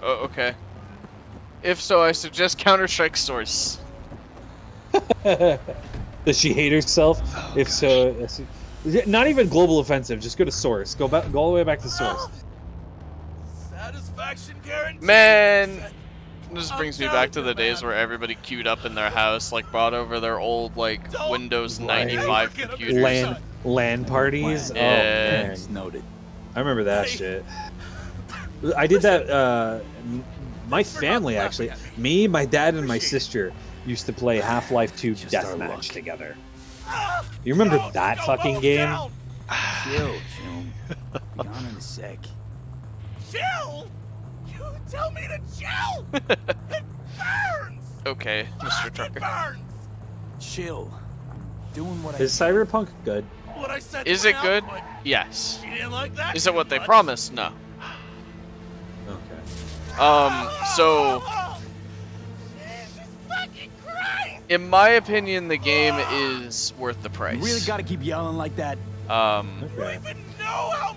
Oh, okay. If so, I suggest Counter-Strike Source. Does she hate herself? Oh, if so, not even Global Offensive. Just go to Source. Go all the way back to Source. Satisfaction guarantee. Man, this brings me back to the days where everybody queued up in their house, like brought over their old like Windows 95 computers. LAN parties. Yeah. Oh man, noted. I remember that shit. I did that. My family actually, me, my dad, and my sister used to play Half-Life 2 Deathmatch together. You remember that fucking game? Chill, June. Be gone in a sec. Chill? You tell me to chill? It burns! Okay, Mr. Trucker. Burns! Chill. I'm doing what Is Cyberpunk good? What I said. Is it good? Yes. She didn't like that. Is it what they promised? No. Okay. So Jesus fucking Christ! in my opinion, the game is worth the price. You really gotta keep yelling like that. Okay.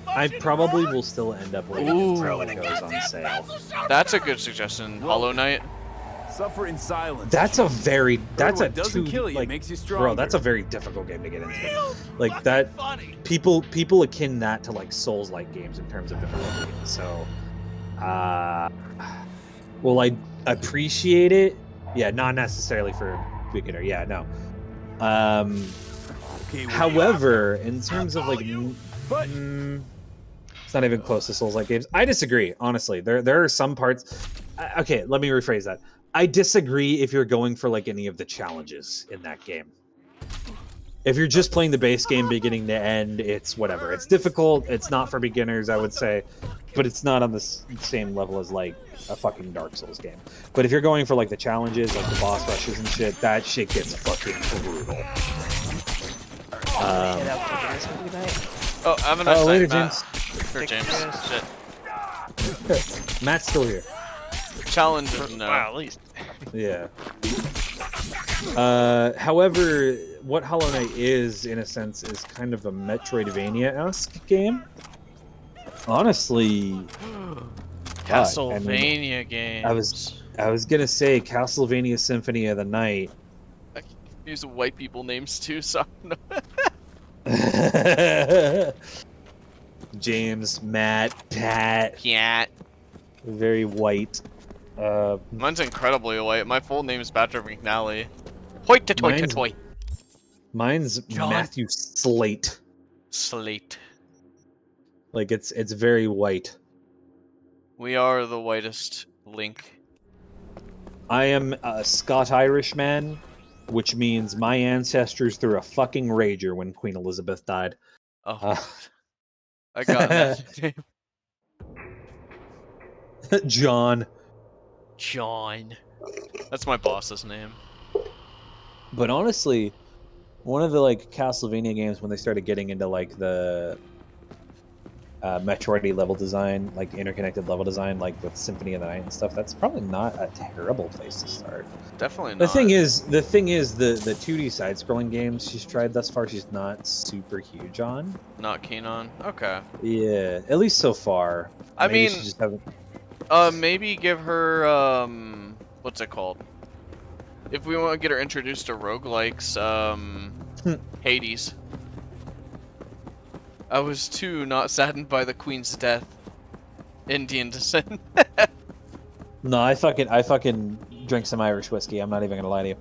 I probably will still end up waiting until it goes on sale. That's a good suggestion. Hollow Knight. Suffer in silence. That's a very that's a doesn't two kill you, like makes you stronger. bro. That's a very difficult game to get into. Like that, people akin that to like Souls-like games in terms of difficulty. So, well, I appreciate it. Yeah, not necessarily for beginner. Yeah, no. However, in terms of like, it's not even close to Souls-like games. I disagree, honestly. There are some parts. Okay, let me rephrase that. I disagree if you're going for like any of the challenges in that game. If you're just playing the base game beginning to end, it's whatever. It's difficult. It's not for beginners, I would say, but it's not on the same level as like a fucking Dark Souls game. But if you're going for like the challenges, like the boss rushes and shit, that shit gets fucking brutal. Oh, have a nice night, later, Matt. James. Or James. Shit. Matt's still here. Challenges, no. Wow, at least. Yeah. However, what Hollow Knight is, in a sense, is kind of a Metroidvania-esque game. Honestly, Castlevania games. I was gonna say Castlevania Symphony of the Night. I use white people names too, so James, Matt, Pat. Yeah. Very white. Mine's incredibly white. My full name is Patrick McNally. Hoit to toy to toy. Mine's John. Matthew Slate. Slate. Like it's very white. We are the whitest link. I am a Scot-Irish man, which means my ancestors threw a fucking rager when Queen Elizabeth died. Oh, I got that name. John. John. That's my boss's name. But honestly, one of the like Castlevania games when they started getting into like the Metroid level design, like interconnected level design, like with Symphony of the Night and stuff, that's probably not a terrible place to start. Definitely not. The thing is, the 2D side-scrolling games she's tried thus far, she's not super huge on. Not keen on. Okay. Yeah, at least so far. I Maybe mean, she just haven't. Maybe give her what's it called? If we want to get her introduced to roguelikes, Hades. I was too not saddened by the Queen's death. Indian descent. No, I fucking drink some Irish whiskey. I'm not even gonna lie to you.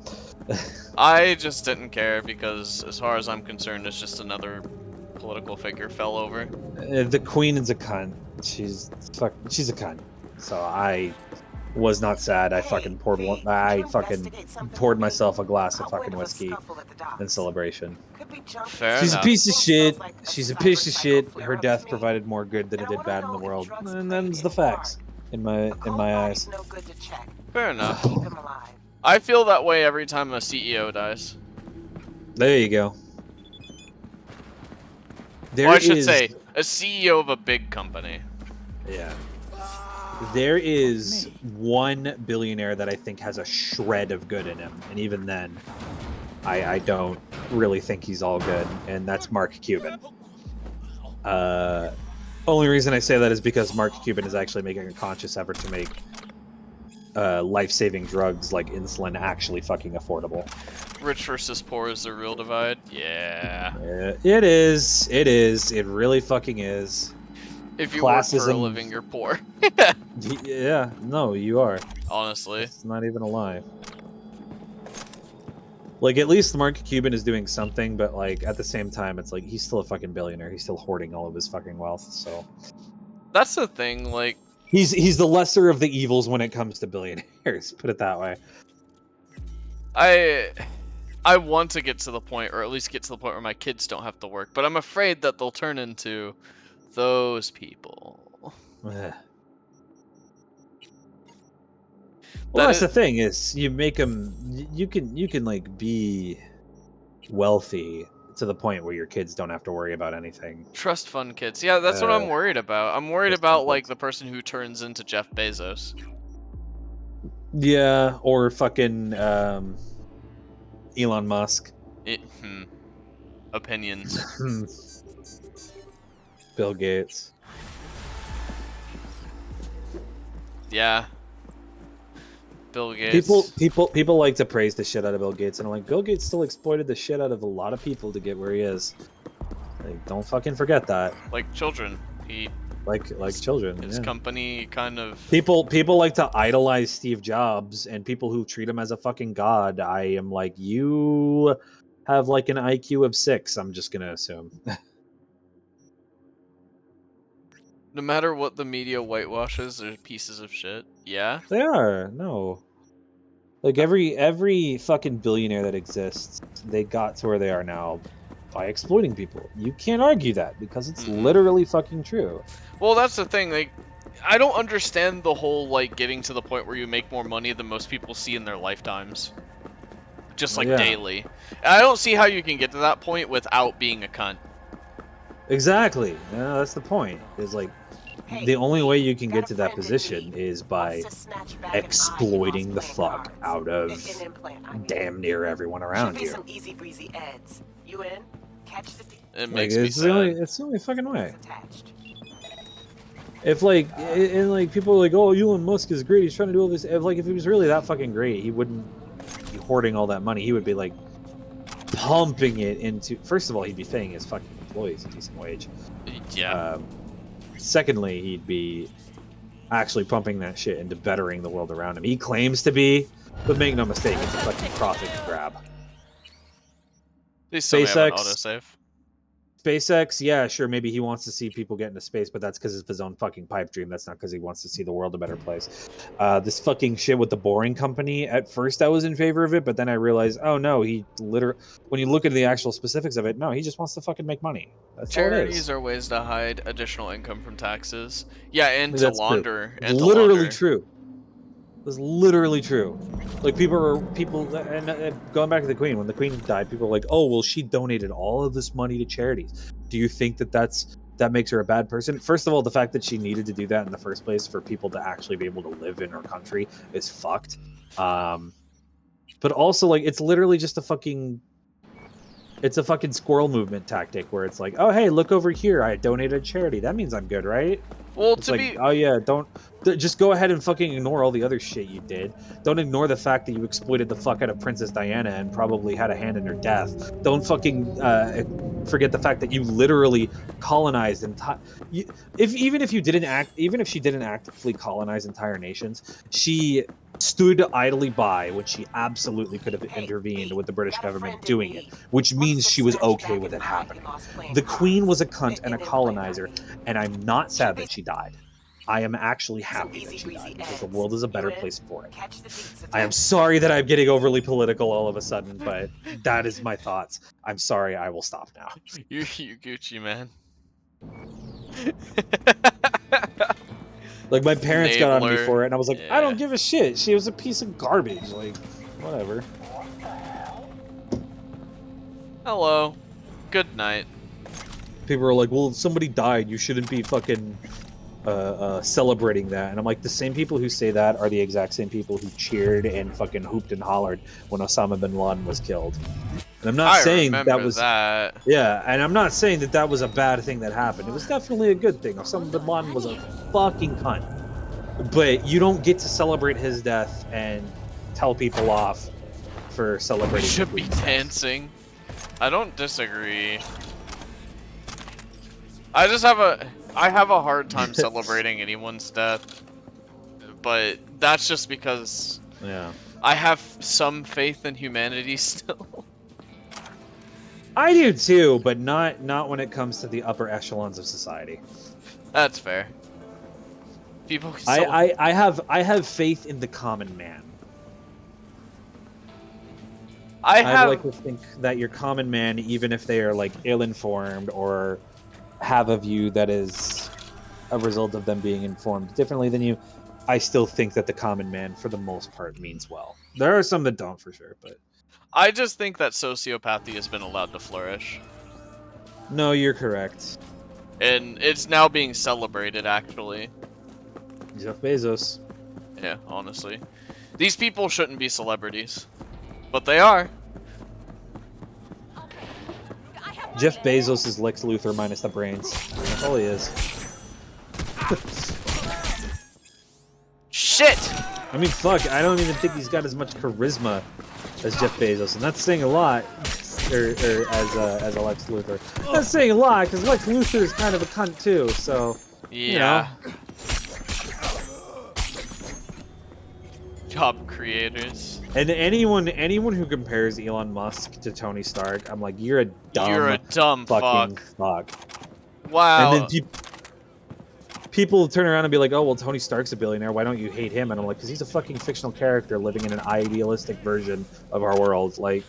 I just didn't care because, as far as I'm concerned, it's just another political figure fell over. The Queen is a cunt. She's a cunt. So I was not sad. I fucking poured myself a glass of fucking whiskey in celebration. She's a piece of shit. She's a piece of shit. Her death provided more good than it did bad in the world, and them's the facts in my eyes. Fair enough. I feel that way every time a CEO dies. There you go. Or I should say, a CEO of a big company. Yeah. There is one billionaire that I think has a shred of good in him, and even then, I don't really think he's all good, and that's Mark Cuban. Only reason I say that is because Mark Cuban is actually making a conscious effort to make life-saving drugs like insulin actually fucking affordable. Rich versus poor is the real divide. Yeah. It is. It is. It really fucking is. If you work for a living, you're poor. Yeah, no, you are. Honestly. It's not even a lie. Like, at least Mark Cuban is doing something, but, like, at the same time, it's like, he's still a fucking billionaire. He's still hoarding all of his fucking wealth, so... That's the thing, like... He's the lesser of the evils when it comes to billionaires, put it that way. I want to get to the point, or at least get to the point where my kids don't have to work, but I'm afraid that they'll turn into those people. Well, that's the thing, is you make them, you can like be wealthy to the point where your kids don't have to worry about anything. Trust fund kids. Yeah, that's what I'm worried about. I'm worried about like the person who turns into Jeff Bezos. Yeah, or fucking Elon Musk. Opinions. Bill Gates. Yeah. Bill Gates. People like to praise the shit out of Bill Gates, and I'm like, Bill Gates still exploited the shit out of a lot of people to get where he is. Like, don't fucking forget that. Like children. Like children. His company kind of... People like to idolize Steve Jobs, and people who treat him as a fucking god. I am like, you have like an IQ of 6, I'm just gonna assume. No matter what the media whitewashes, they're pieces of shit. Yeah? They are. No. Like, every fucking billionaire that exists, they got to where they are now by exploiting people. You can't argue that, because it's literally fucking true. Well, that's the thing, like, I don't understand the whole, like, getting to the point where you make more money than most people see in their lifetimes. Just, like, daily. And I don't see how you can get to that point without being a cunt. Exactly. Yeah, that's the point. Is like, the only way you can get to that position is by exploiting the fuck out of damn near everyone around you. It makes me sad. It's the only fucking way. If like, and like people are like, oh, Elon Musk is great, he's trying to do all this. If he was really that fucking great, he wouldn't be hoarding all that money. He would be like pumping it into. First of all, he'd be paying his fucking employees a decent wage. Yeah. Secondly, he'd be actually pumping that shit into bettering the world around him. He claims to be, but make no mistake, it's a fucking profit grab. SpaceX, yeah, sure, maybe he wants to see people get into space, but that's because of his own fucking pipe dream. That's not because he wants to see the world a better place. This fucking shit with the Boring Company, at first I was in favor of it, but then I realized, oh no, he literally, when you look at the actual specifics of it, no, he just wants to fucking make money. That's Charities are ways to hide additional income from taxes. Yeah, and to launder. It's literally true. It was literally true. Like, people, and going back to the Queen, when the Queen died, people were like, oh, well, she donated all of this money to charities. Do you think that that's that makes her a bad person. First of all, the fact that she needed to do that in the first place for people to actually be able to live in her country is fucked. But also, like, it's literally just a fucking squirrel movement tactic where it's like, oh, hey, look over here. I donated charity. That means I'm good, right? Well, it's like, oh yeah, just go ahead and fucking ignore all the other shit you did. Don't ignore the fact that you exploited the fuck out of Princess Diana and probably had a hand in her death. Don't fucking forget the fact that you literally colonized even if she didn't actively colonize entire nations, she stood idly by when she absolutely could have intervened with the British government doing it, which means she was okay with it happening. The Queen was a cunt and a colonizer, and I'm not sad that she died. I am actually happy that she died because the world is a better place for it. I am sorry that I'm getting overly political all of a sudden, but that is my thoughts. I'm sorry, I will stop now. You Gucci, man. Like, my parents got on me for it, and I was like, yeah. I don't give a shit. She was a piece of garbage. Like, whatever. Hello. Good night. People are like, well, if somebody died, you shouldn't be fucking celebrating that. And I'm like, the same people who say that are the exact same people who cheered and fucking hooped and hollered when Osama bin Laden was killed. And I'm not saying that was that. Yeah, and I'm not saying that was a bad thing that happened. It was definitely a good thing. Osama bin Laden was a fucking cunt. But you don't get to celebrate his death and tell people off for celebrating. We should be dancing. I don't disagree. I have a hard time celebrating anyone's death, but that's just because I have some faith in humanity still. I do too, but not when it comes to the upper echelons of society. That's fair. People. I have faith in the common man. I like to think that your common man, even if they are like ill-informed or have a view that is a result of them being informed differently than you, I still think that the common man, for the most part, means well. There are some that don't, for sure, but I just think that sociopathy has been allowed to flourish. No, you're correct. And it's now being celebrated, actually. Jeff Bezos. Yeah, honestly. These people shouldn't be celebrities. But they are. Jeff Bezos is Lex Luthor minus the brains. That's all he is. Shit! I mean, fuck, I don't even think he's got as much charisma as Jeff Bezos, and that's saying a lot. As a Lex Luthor. That's saying a lot, because Lex Luthor is kind of a cunt too, so... Yeah. You know. Job creators. And anyone who compares Elon Musk to Tony Stark, I'm like, you're a dumb fucking fuck. Wow. And then people turn around and be like, oh, well, Tony Stark's a billionaire. Why don't you hate him? And I'm like, because he's a fucking fictional character living in an idealistic version of our world. Like,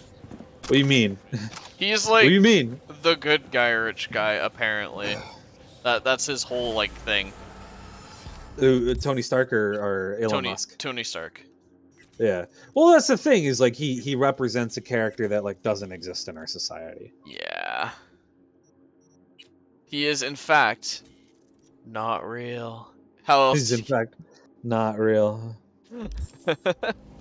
what do you mean? He's like, what do you mean? The good guy, rich guy, apparently. That's his whole, like, thing. Tony Stark or Elon Musk? Tony Stark. Yeah. Well, that's the thing, is like he represents a character that like doesn't exist in our society. Yeah. He is in fact not real. How else? He's in fact not real.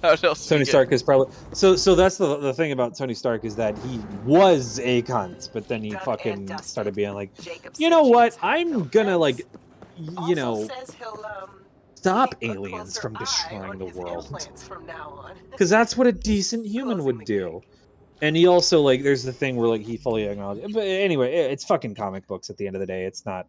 How else? Tony Stark is probably so that's the thing about Tony Stark, is that he was a cunt, but then he fucking started being like, you know what? I'm gonna like, you know, stop aliens from destroying the world, because that's what a decent human would do. And he also, like, there's the thing where like he fully acknowledges, but anyway, it's fucking comic books at the end of the day. It's not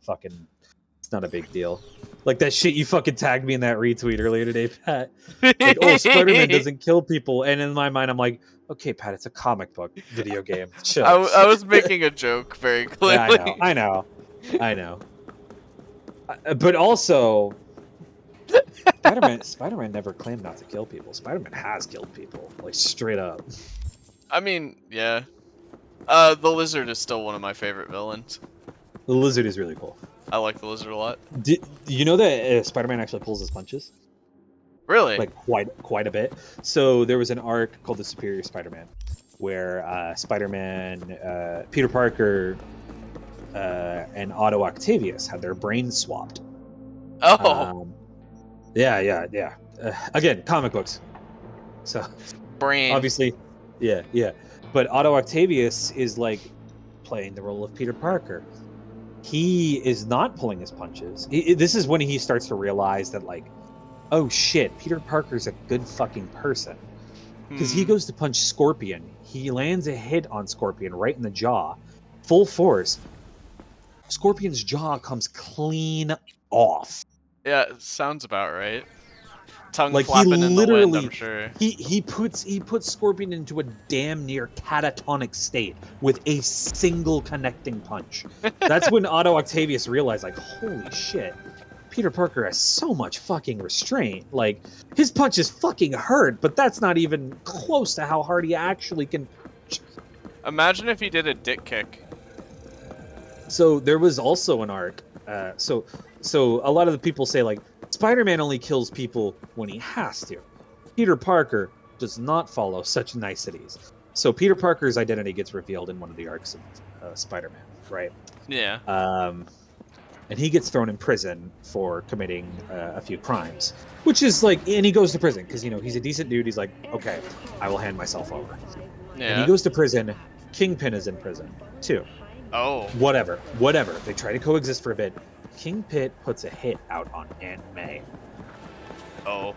a big deal. Like that shit you fucking tagged me in that retweet earlier today, Pat. Like, oh, Spider-Man doesn't kill people, and in my mind I'm like, okay, Pat, it's a comic book video game. Chill. I was making a joke very clearly. Yeah, I know. But also, Spider-Man never claimed not to kill people. Spider-Man has killed people, like straight up. I mean, yeah. The Lizard is still one of my favorite villains. The Lizard is really cool. I like the Lizard a lot. Do you know that Spider-Man actually pulls his punches? Really? Like quite a bit. So there was an arc called The Superior Spider-Man, where Spider-Man, Peter Parker and Otto Octavius had their brains swapped. Oh, Yeah. Again, comic books. So brain. obviously, yeah. But Otto Octavius is like playing the role of Peter Parker. He is not pulling his punches. This is when he starts to realize that, like, oh shit, Peter Parker's a good fucking person. Because he goes to punch Scorpion. He lands a hit on Scorpion right in the jaw, full force. Scorpion's jaw comes clean off. Yeah, it sounds about right. Tongue Like, flapping he in the wind, I'm literally, sure. he puts Scorpion into a damn near catatonic state with a single connecting punch. That's when Otto Octavius realized, like, holy shit, Peter Parker has so much fucking restraint. Like, his punches fucking hurt, but that's not even close to how hard he actually can. Imagine if he did a dick kick. So there was also an arc. So a lot of the people say, like, Spider-Man only kills people when he has to. Peter Parker does not follow such niceties. So Peter Parker's identity gets revealed in one of the arcs of Spider-Man, right? Yeah. And he gets thrown in prison for committing a few crimes, which is like, and he goes to prison because, you know, he's a decent dude. He's like, okay, I will hand myself over. Yeah. And he goes to prison. Kingpin is in prison too. Oh. Whatever. They try to coexist for a bit. Kingpin puts a hit out on Aunt May. Oh.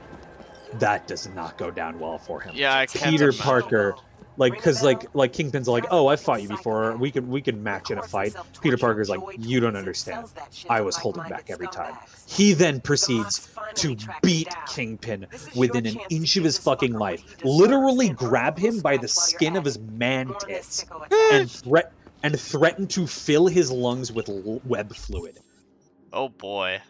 That does not go down well for him. Yeah, I can't Peter imagine. Parker, like, because like Kingpin's like, oh, I fought you before. We can match in a fight. Peter Parker's like, you don't understand. I was holding back every time. He then proceeds to beat Kingpin within an inch of his fucking life. Literally grab him by the skin of his man tits and threaten to fill his lungs with web fluid. Oh boy.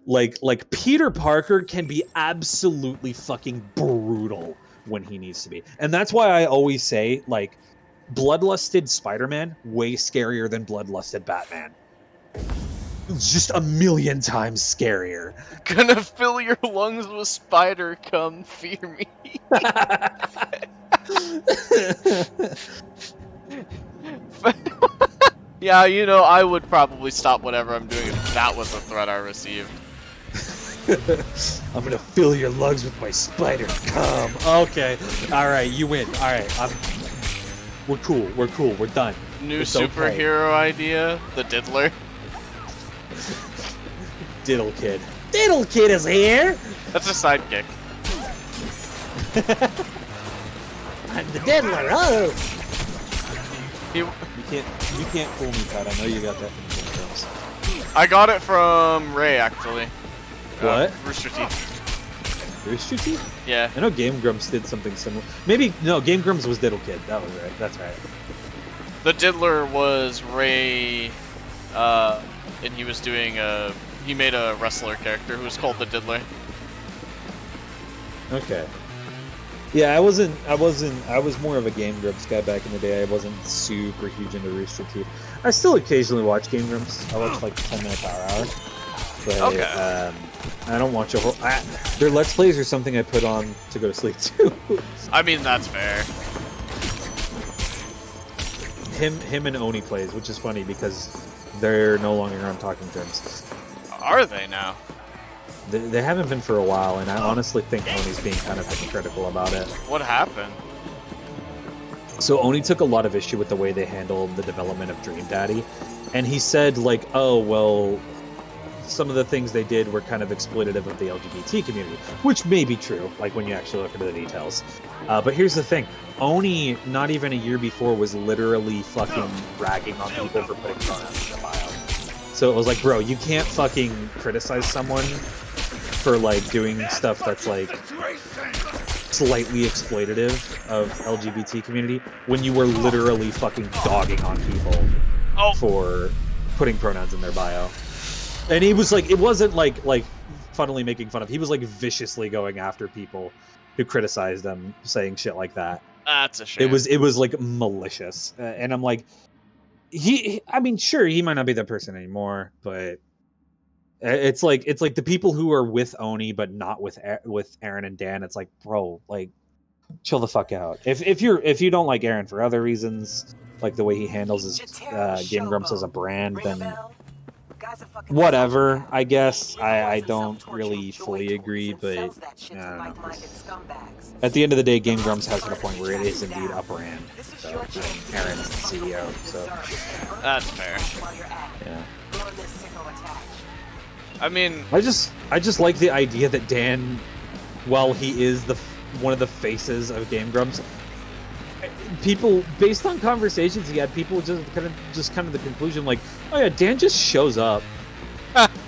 Like Peter Parker can be absolutely fucking brutal when he needs to be. And that's why I always say, like, bloodlusted Spider-Man way scarier than bloodlusted Batman. It's just a million times scarier. Gonna fill your lungs with spider cum, fear me. Yeah, you know, I would probably stop whatever I'm doing if that was the threat I received. I'm gonna fill your lungs with my spider cum. Okay, all right, you win. All right, we're cool. We're done. New It's superhero okay. idea: the Diddler. Diddle Kid. Diddle Kid is here. That's a sidekick. I'm the Diddler. Oh. He, You can't fool me, Pat. I know you got that from the films. I got it from Ray, actually. What? Rooster Teeth. Rooster Teeth? Yeah. I know Game Grumps did something similar. Maybe no. Game Grumps was Diddle Kid. That was right. That's right. The Diddler was Ray, and he was doing he made a wrestler character who was called the Diddler. Okay. Yeah, I was more of a Game Grumps guy back in the day. I wasn't super huge into Rooster Teeth. I still occasionally watch Game Grumps. I watch like 10 minutes per hour. But Okay. I don't watch a whole. Their Let's Plays are something I put on to go to sleep too. I mean, that's fair. Him and Oni plays, which is funny because they're no longer on talking terms. Are they now? They haven't been for a while, and I honestly think Oni's being kind of hypocritical about it. What happened? So Oni took a lot of issue with the way they handled the development of Dream Daddy, and he said, like, oh, well, some of the things they did were kind of exploitative of the LGBT community, which may be true, like when you actually look into the details. But here's the thing. Oni, not even a year before, was literally fucking ragging on people for putting pronouns in their bio. So it was like, bro, you can't fucking criticize someone for, like, doing stuff that's, like, slightly exploitative of LGBT community when you were literally fucking dogging on people for putting pronouns in their bio. And he was like, it wasn't like funnily making fun of. He was like viciously going after people who criticized them, saying shit like that. That's a shame. It was like malicious, and I'm like, I mean, sure, he might not be that person anymore, but it's like the people who are with Oni but not with Aaron and Dan. It's like, bro, like, chill the fuck out. If you don't like Aaron for other reasons, like the way he handles his Game Grumps as a brand, then whatever. I guess I don't really fully agree, but I don't know. At the end of the day, Game Grumps has to the point where it is indeed a brand. So Aaron's the CEO, so that's fair. Yeah. I mean, I just like the idea that Dan, while he is one of the faces of Game Grumps, people, based on conversations he had, people just kind of the conclusion like, oh yeah, Dan just shows up.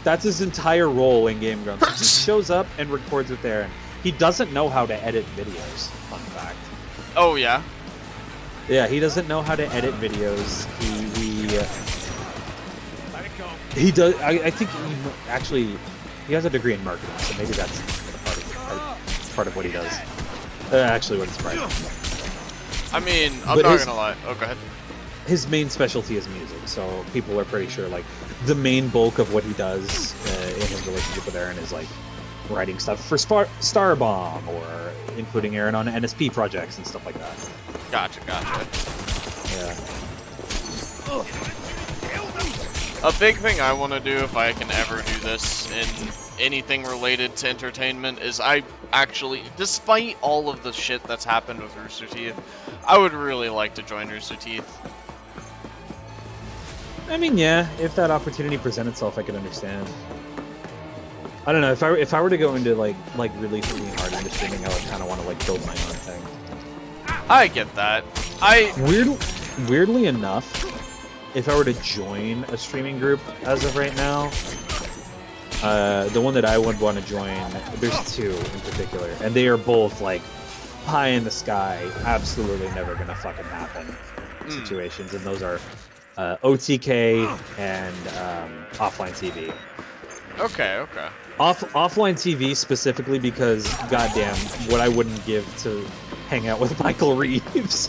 That's his entire role in Game Grumps. He just shows up and records with Aaron. He doesn't know how to edit videos. Fun fact. Oh yeah. Yeah, he doesn't know how to edit videos. He does. I think he has a degree in marketing, so maybe that's part of what he does. Actually, wouldn't surprise me. I mean, I'm not gonna lie. Oh, go ahead. His main specialty is music, so people are pretty sure like the main bulk of what he does in his relationship with Aaron is like writing stuff for Starbomb or including Aaron on NSP projects and stuff like that. Gotcha. Yeah. A big thing I want to do, if I can ever do this in anything related to entertainment, is I actually, despite all of the shit that's happened with Rooster Teeth, I would really like to join Rooster Teeth. I mean, yeah, if that opportunity presents itself, I could understand. I don't know, if I were to go into like really thinking hard into streaming, I would kind of want to like build my own thing. I get that. Weirdly enough, if I were to join a streaming group as of right now, the one that I would want to join, there's two in particular, and they are both like pie in the sky, absolutely never gonna fucking happen situations, and those are OTK and offline TV. Okay. Offline TV specifically because, goddamn, what I wouldn't give to hang out with Michael Reeves.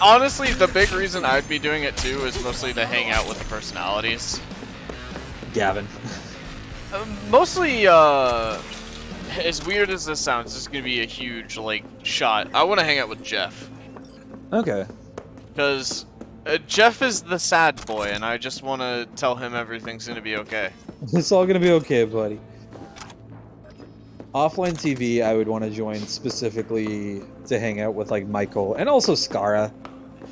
Honestly, the big reason I'd be doing it too is mostly to hang out with the personalities. Gavin. Mostly, as weird as this sounds, this is gonna be a huge, like, shot. I want to hang out with Jeff. Okay. Because Jeff is the sad boy, and I just want to tell him everything's gonna be okay. It's all gonna be okay, buddy. Offline TV, I would want to join specifically to hang out with like Michael and also Skara,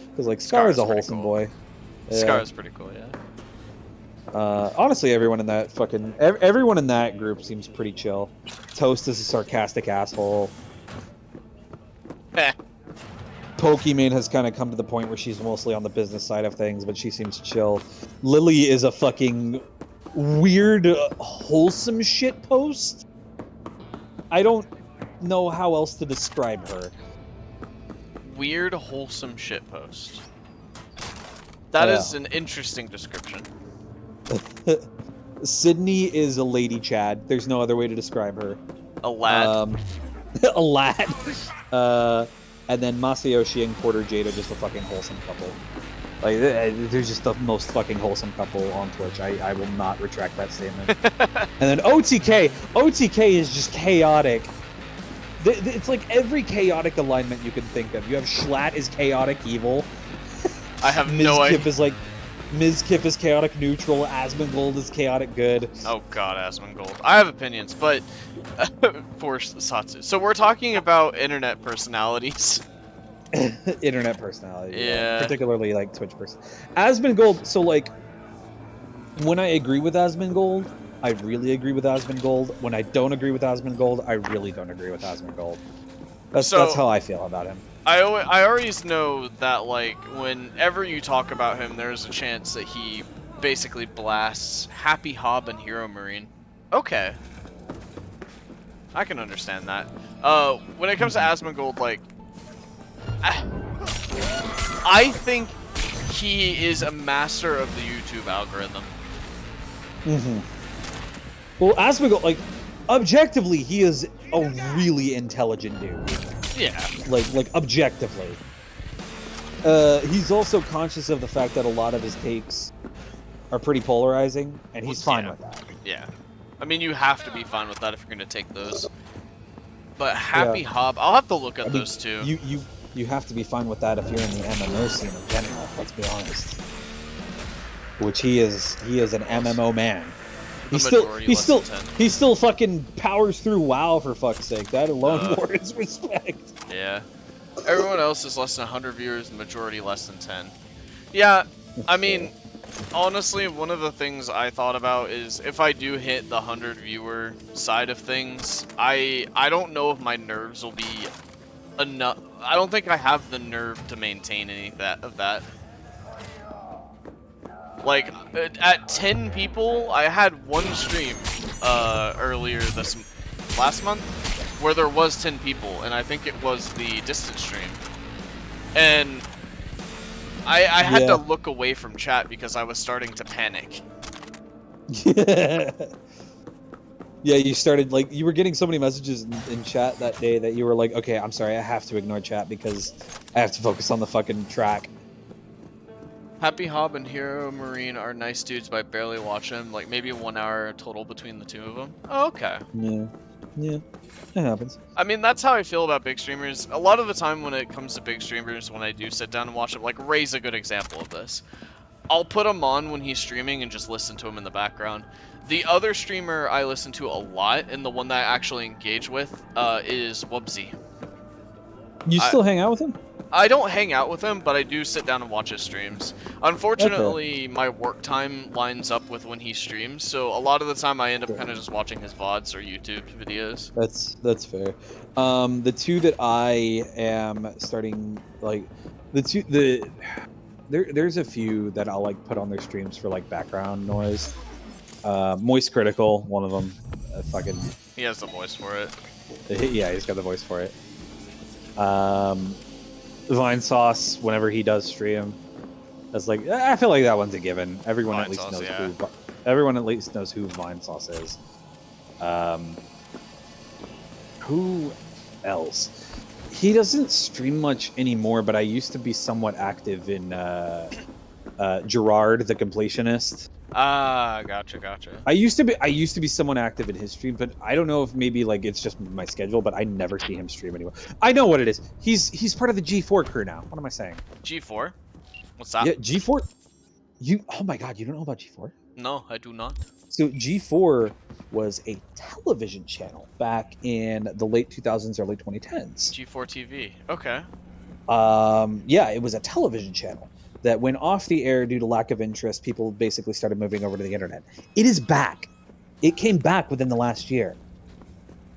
because like Skara's a wholesome boy. Yeah. Skara's pretty cool, yeah. Honestly, everyone in that group seems pretty chill. Toast is a sarcastic asshole. Pokimane has kind of come to the point where she's mostly on the business side of things, but she seems chill. Lily is a fucking weird, wholesome shitpost. I don't know how else to describe her. Weird, wholesome shitpost. That is an interesting description. Sydney is a lady Chad. There's no other way to describe her. A lad. A lad. And then Masayoshi and Porter Jade are just a fucking wholesome couple. Like, they're just the most fucking wholesome couple on Twitch. I will not retract that statement. And then OTK is just chaotic. It's like every chaotic alignment you can think of. You have Schlatt is chaotic evil. I have no idea. Mizkip is chaotic neutral. Asmongold is chaotic good. Oh god, Asmongold. I have opinions, but for Satsu. So we're talking about internet personalities. Internet personality. Yeah. Particularly like Twitch person. Asmongold. So like, when I agree with Asmongold, I really agree with Asmongold. When I don't agree with Asmongold, I really don't agree with Asmongold. That's how I feel about him. I always know that, like, whenever you talk about him, there's a chance that he basically blasts Happy Hob and Hero Marine. Okay. I can understand that. When it comes to Asmongold, like, I think he is a master of the YouTube algorithm. Mm-hmm. Well, Asmongold, like, objectively, he is a really intelligent dude. Yeah. Like objectively. He's also conscious of the fact that a lot of his takes are pretty polarizing, and he's fine with that. Yeah. I mean, you have to be fine with that if you're going to take those. But Happy Hob, I'll have to look at those two. You have to be fine with that if you're in the MMO scene in general. Let's be honest. Which he is an MMO man. He still fucking powers through WoW for fuck's sake. That alone warrants respect. Yeah. Everyone else is less than 100 viewers, the majority less than 10. Yeah, I mean, honestly, one of the things I thought about is if I do hit the 100 viewer side of things, I don't know if my nerves will be enough. I don't think I have the nerve to maintain any of that. Like, at 10 people, I had one stream earlier last month where there was 10 people, and I think it was the distance stream. And I had to look away from chat because I was starting to panic. Yeah, you started, like, you were getting so many messages in chat that day that you were like, okay, I'm sorry, I have to ignore chat because I have to focus on the fucking track. Happy Hob and Hero Marine are nice dudes, but I barely watch them. Like, maybe 1 hour total between the two of them. Oh, okay. Yeah, it happens. I mean, that's how I feel about big streamers. A lot of the time when it comes to big streamers, when I do sit down and watch them, like, Ray's a good example of this. I'll put him on when he's streaming and just listen to him in the background. The other streamer I listen to a lot, and the one that I actually engage with, is Wubsy. You still hang out with him? I don't hang out with him, but I do sit down and watch his streams. Unfortunately, my work time lines up with when he streams, so a lot of the time I end up kind of just watching his VODs or YouTube videos. That's fair. The two that I am starting, like, there's a few that I'll like put on their streams for like background noise. Moist Critical, one of them. Fucking. He has the voice for it. Yeah, he's got the voice for it. Vine Sauce, whenever he does stream, that's like, I feel like that one's a given. Everyone at least knows who Vine Sauce is. Who else? He doesn't stream much anymore, but I used to be somewhat active in Gerard the Completionist. Ah, gotcha. I used to be somewhat active in his stream, but I don't know if maybe like it's just my schedule, but I never see him stream anymore. I know what it is. He's part of the G4 crew now. What am I saying? G4? What's that? Yeah, G4. Oh my god, you don't know about G4? No, I do not. So G4 was a television channel back in the late 2000s, early 2010s. G4 TV. Okay. Yeah, it was a television channel that went off the air due to lack of interest. People basically started moving over to the internet. It is back. It came back within the last year.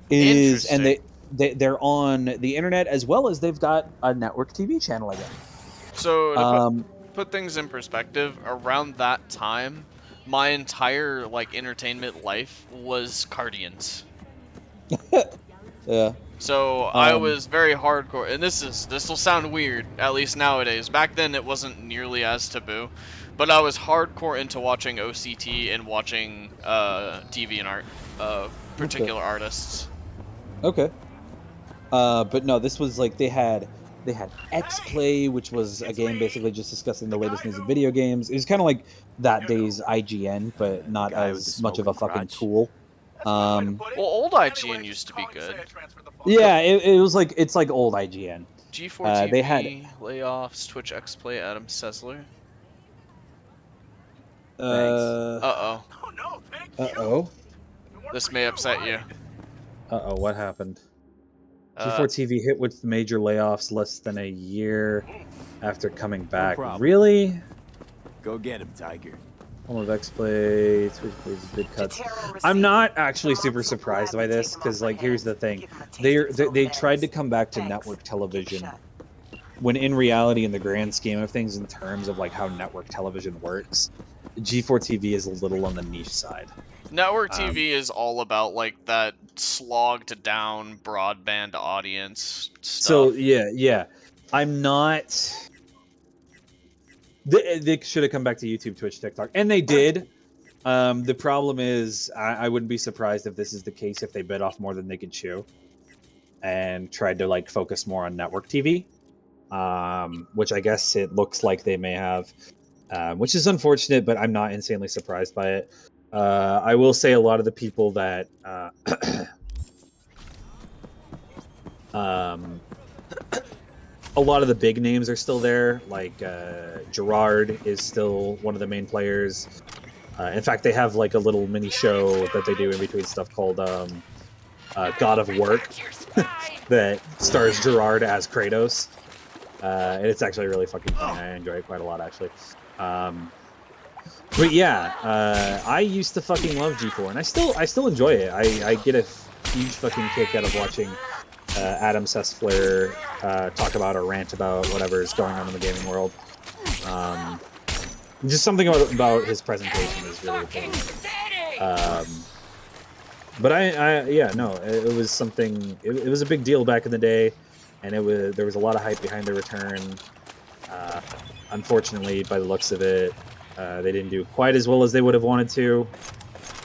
It is, and they're on the internet as well as they've got a network TV channel again. So to put things in perspective, around that time, my entire like entertainment life was Cardians. Yeah. So I was very hardcore, and this will sound weird, at least nowadays. Back then it wasn't nearly as taboo, but I was hardcore into watching OCT and watching TV and art, particular artists. Okay. But no, this was like they had X-Play, which was a game basically just discussing the latest news of video games. It was kind of like that day's IGN, but not as much of a fucking tool. Well, old IGN used to be good. Yeah, it was like it's like old IGN. G4 TV, they had layoffs, Twitch X-Play, Adam Sessler. Uh-oh. This may upset you. Uh-oh, what happened? G4 TV hit with major layoffs less than a year after coming back. Really? Go get him, Tiger. Home of X-Play, Twitch plays big cuts. I'm not actually super surprised by this, because, like, here's the thing. They tried to come back to network television, when in reality, in the grand scheme of things, in terms of, like, how network television works, G4 TV is a little on the niche side. Network TV is all about, like, that slogged down broadband audience stuff. So, yeah. I'm not... They should have come back to YouTube, Twitch, TikTok, and they did. The problem is, I wouldn't be surprised if this is the case if they bit off more than they could chew, and tried to like focus more on network TV, which I guess it looks like they may have, which is unfortunate, but I'm not insanely surprised by it. I will say a lot of the people that A lot of the big names are still there, like Gerard is still one of the main players. In fact, they have like a little mini show that they do in between stuff called God of Work that stars Gerard as Kratos. And it's actually really fucking funny. I enjoy it quite a lot, actually. But yeah, I used to fucking love G4, and I still enjoy it. I get a huge fucking kick out of watching Adam Sessler talk about or rant about whatever is going on in the gaming world. Just something about his presentation is really appealing. But it was something. It was a big deal back in the day, and there was a lot of hype behind their return. Unfortunately, by the looks of it, they didn't do quite as well as they would have wanted to.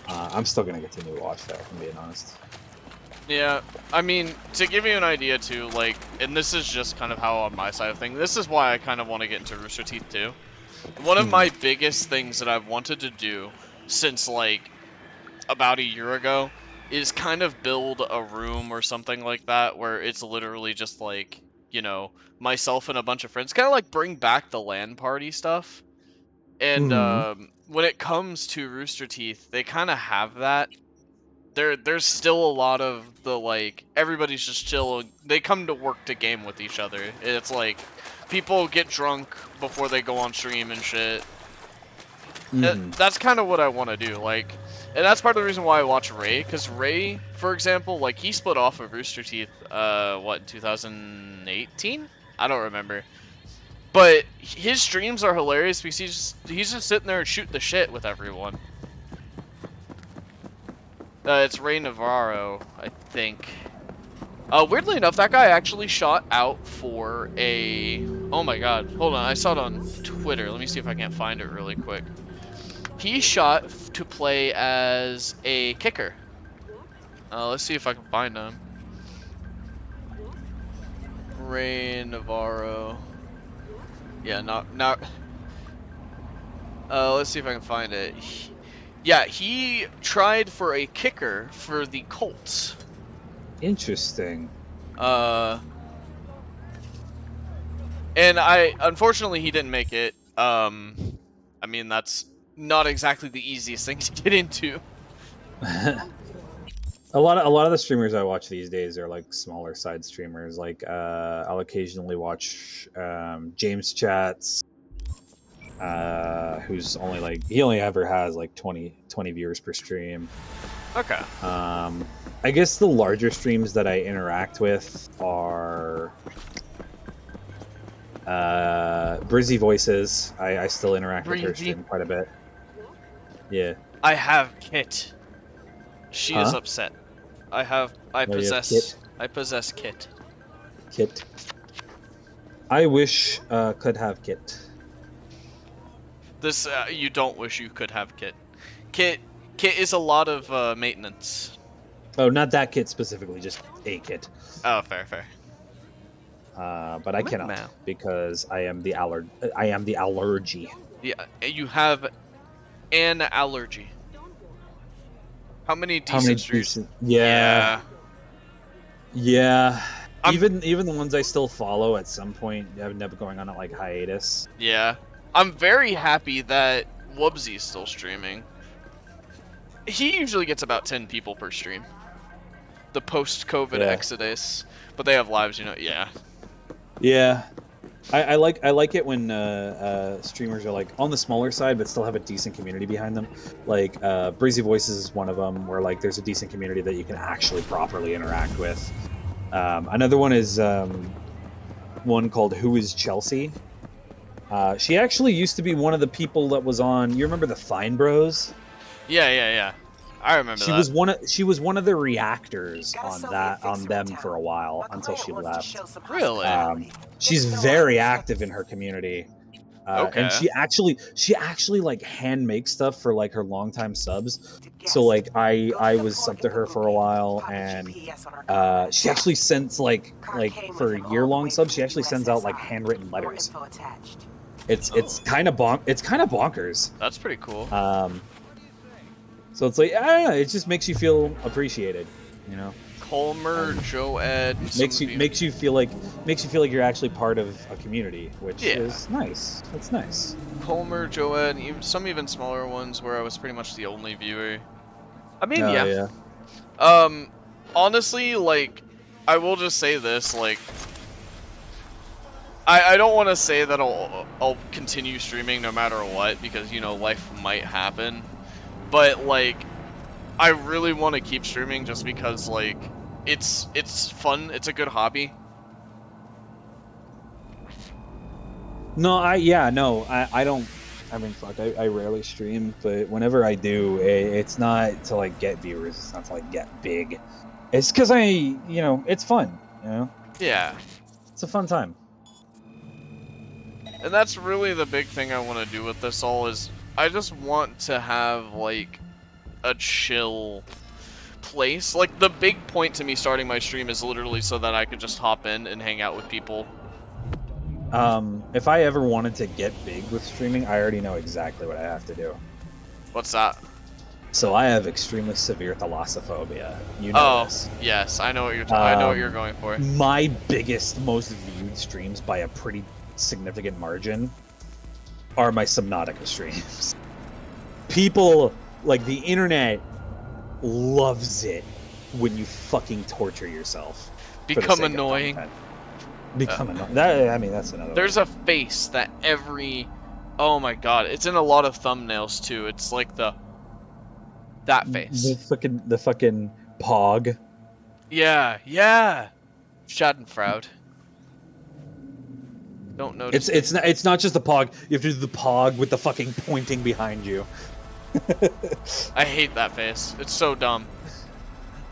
I'm still gonna continue to watch that, if I'm being honest. Yeah, I mean, to give you an idea too, like, and this is just kind of how on my side of things, this is why I kind of want to get into Rooster Teeth too. One of my biggest things that I've wanted to do since, like, about a year ago is kind of build a room or something like that where it's literally just like, you know, myself and a bunch of friends, kind of like bring back the LAN party stuff. And when it comes to Rooster Teeth, they kind of have that. There's still a lot of the, like, everybody's just chill. They come to work to game with each other. It's like, people get drunk before they go on stream and shit. That's kind of what I want to do, like, and that's part of the reason why I watch Ray, because Ray, for example, like, he split off of Rooster Teeth, what, 2018? I don't remember. But his streams are hilarious because he's just sitting there and shooting the shit with everyone. It's Ray Navarro, I think. Weirdly enough, that guy actually shot out for a... Oh my god, hold on, I saw it on Twitter. Let me see if I can't find it really quick. He shot to play as a kicker. Let's see if I can find him. Ray Navarro. Yeah, not. Let's see if I can find it. Yeah, he tried for a kicker for the Colts. Interesting. And unfortunately he didn't make it. I mean, that's not exactly the easiest thing to get into. A lot of the streamers I watch these days are like smaller side streamers. Like I'll occasionally watch James Chats, who's only like he only ever has like 20 viewers per stream. Okay. I guess the larger streams that I interact with are Brizzy Voices. I still interact with her stream quite a bit. Yeah. I have Kit. She is upset. I possess Kit. Kit. I wish could have Kit. This you don't wish you could have Kit. Kit is a lot of maintenance. Oh, not that Kit specifically, just a Kit. Oh, fair. But I cannot because I am the allergy. Yeah, you have an allergy. How many decent streams? Yeah. Even the ones I still follow at some point have never going on like hiatus. Yeah. I'm very happy that Wubsy's still streaming. He usually gets about 10 people per stream. The post-COVID exodus. But they have lives, you know, yeah. Yeah. I like it when streamers are like on the smaller side but still have a decent community behind them. Like Breezy Voices is one of them where like there's a decent community that you can actually properly interact with. Another one is one called Who is Chelsea. She actually used to be one of the people that was on. You remember the Fine Bros? Yeah. I remember that. She was one of the reactors on them for a while until she left. Really? She's very active in her community. And she actually like hand makes stuff for like her longtime subs. So like I was sub to her for a while, and she actually sends like for year-long subs, she actually sends out like handwritten letters. It's kind of bonkers. That's pretty cool. So it's like, I don't know, it just makes you feel appreciated, you know? Palmer, Joe Ed, makes you feel like you're actually part of a community, which is nice. It's nice. Palmer, Joe Ed, some even smaller ones where I was pretty much the only viewer. I mean, yeah. Honestly, like, I will just say this, like, I don't want to say that I'll continue streaming no matter what, because, you know, life might happen, but, like, I really want to keep streaming just because, like, it's fun, it's a good hobby. No, I don't. I mean, fuck, I rarely stream, but whenever I do, it's not to, like, get viewers, it's not to, like, get big. It's because it's fun, you know? Yeah. It's a fun time. And that's really the big thing I want to do with this all is I just want to have, like, a chill place. Like, the big point to me starting my stream is literally so that I could just hop in and hang out with people. If I ever wanted to get big with streaming, I already know exactly what I have to do. What's that? So I have extremely severe thalassophobia. You know this. Yes, I know what you're I know what you're going for. My biggest, most viewed streams by a pretty significant margin are my Subnautica streams. People, like, the internet loves it when you fucking torture yourself. Become annoying. Become annoying. That's another There's a face that oh my god, it's in a lot of thumbnails too. It's like that face. The fucking pog. Yeah. Schadenfreude. Don't notice. It's not just the pog. You have to do the pog with the fucking pointing behind you. I hate that face. It's so dumb.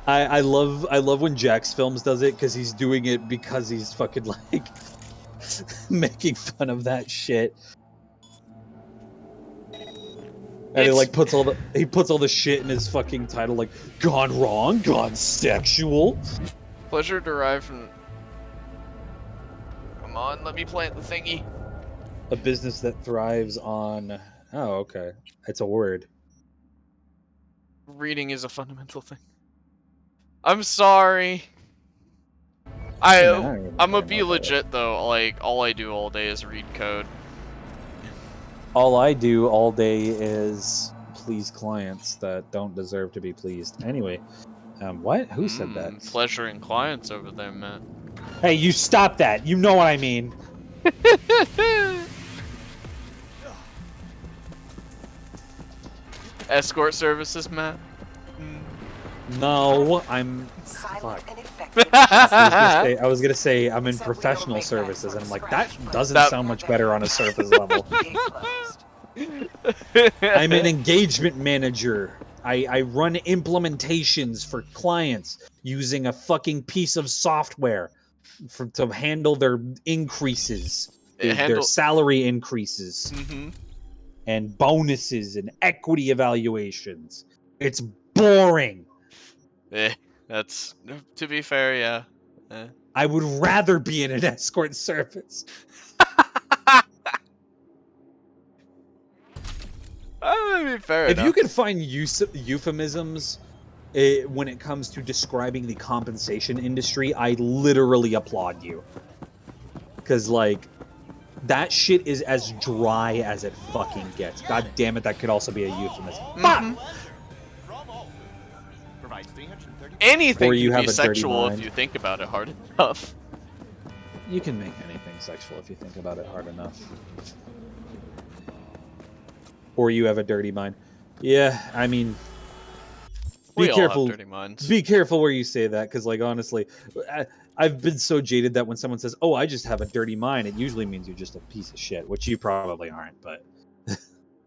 I love when Jax Films does it because he's doing it because he's fucking, like, making fun of that shit. And he, like, puts all the shit in his fucking title, like, gone wrong, gone sexual. Pleasure derived from. Come on, let me plant the thingy. A business that thrives on. Oh, okay. It's a word. Reading is a fundamental thing. I'm sorry. I'm gonna be legit though. Like, all I do all day is read code. All I do all day is please clients that don't deserve to be pleased. Anyway, what? Who said that? Pleasuring clients over there, Matt. Hey, you stop that. You know what I mean. Escort services, Matt. No, I'm. Fuck. I was gonna say I'm in professional services, and I'm like, that doesn't sound much better on a surface level. I'm an engagement manager. I run implementations for clients using a fucking piece of software to handle their increases, their salary increases, and bonuses and equity evaluations. It's boring. That's, to be fair, yeah. I would rather be in an escort service. I mean, fair if enough. you can find euphemisms when it comes to describing the compensation industry, I literally applaud you. Because, like, that shit is as dry as it fucking gets. God damn it, that could also be a euphemism. Fuck! Anything can be sexual if you think about it hard enough. You can make anything sexual if you think about it hard enough. Or you have a dirty mind. Yeah, I mean, be careful. All have dirty minds. Be careful where you say that, because, like, honestly, I've been so jaded that when someone says, "Oh, I just have a dirty mind," it usually means you're just a piece of shit, which you probably aren't. But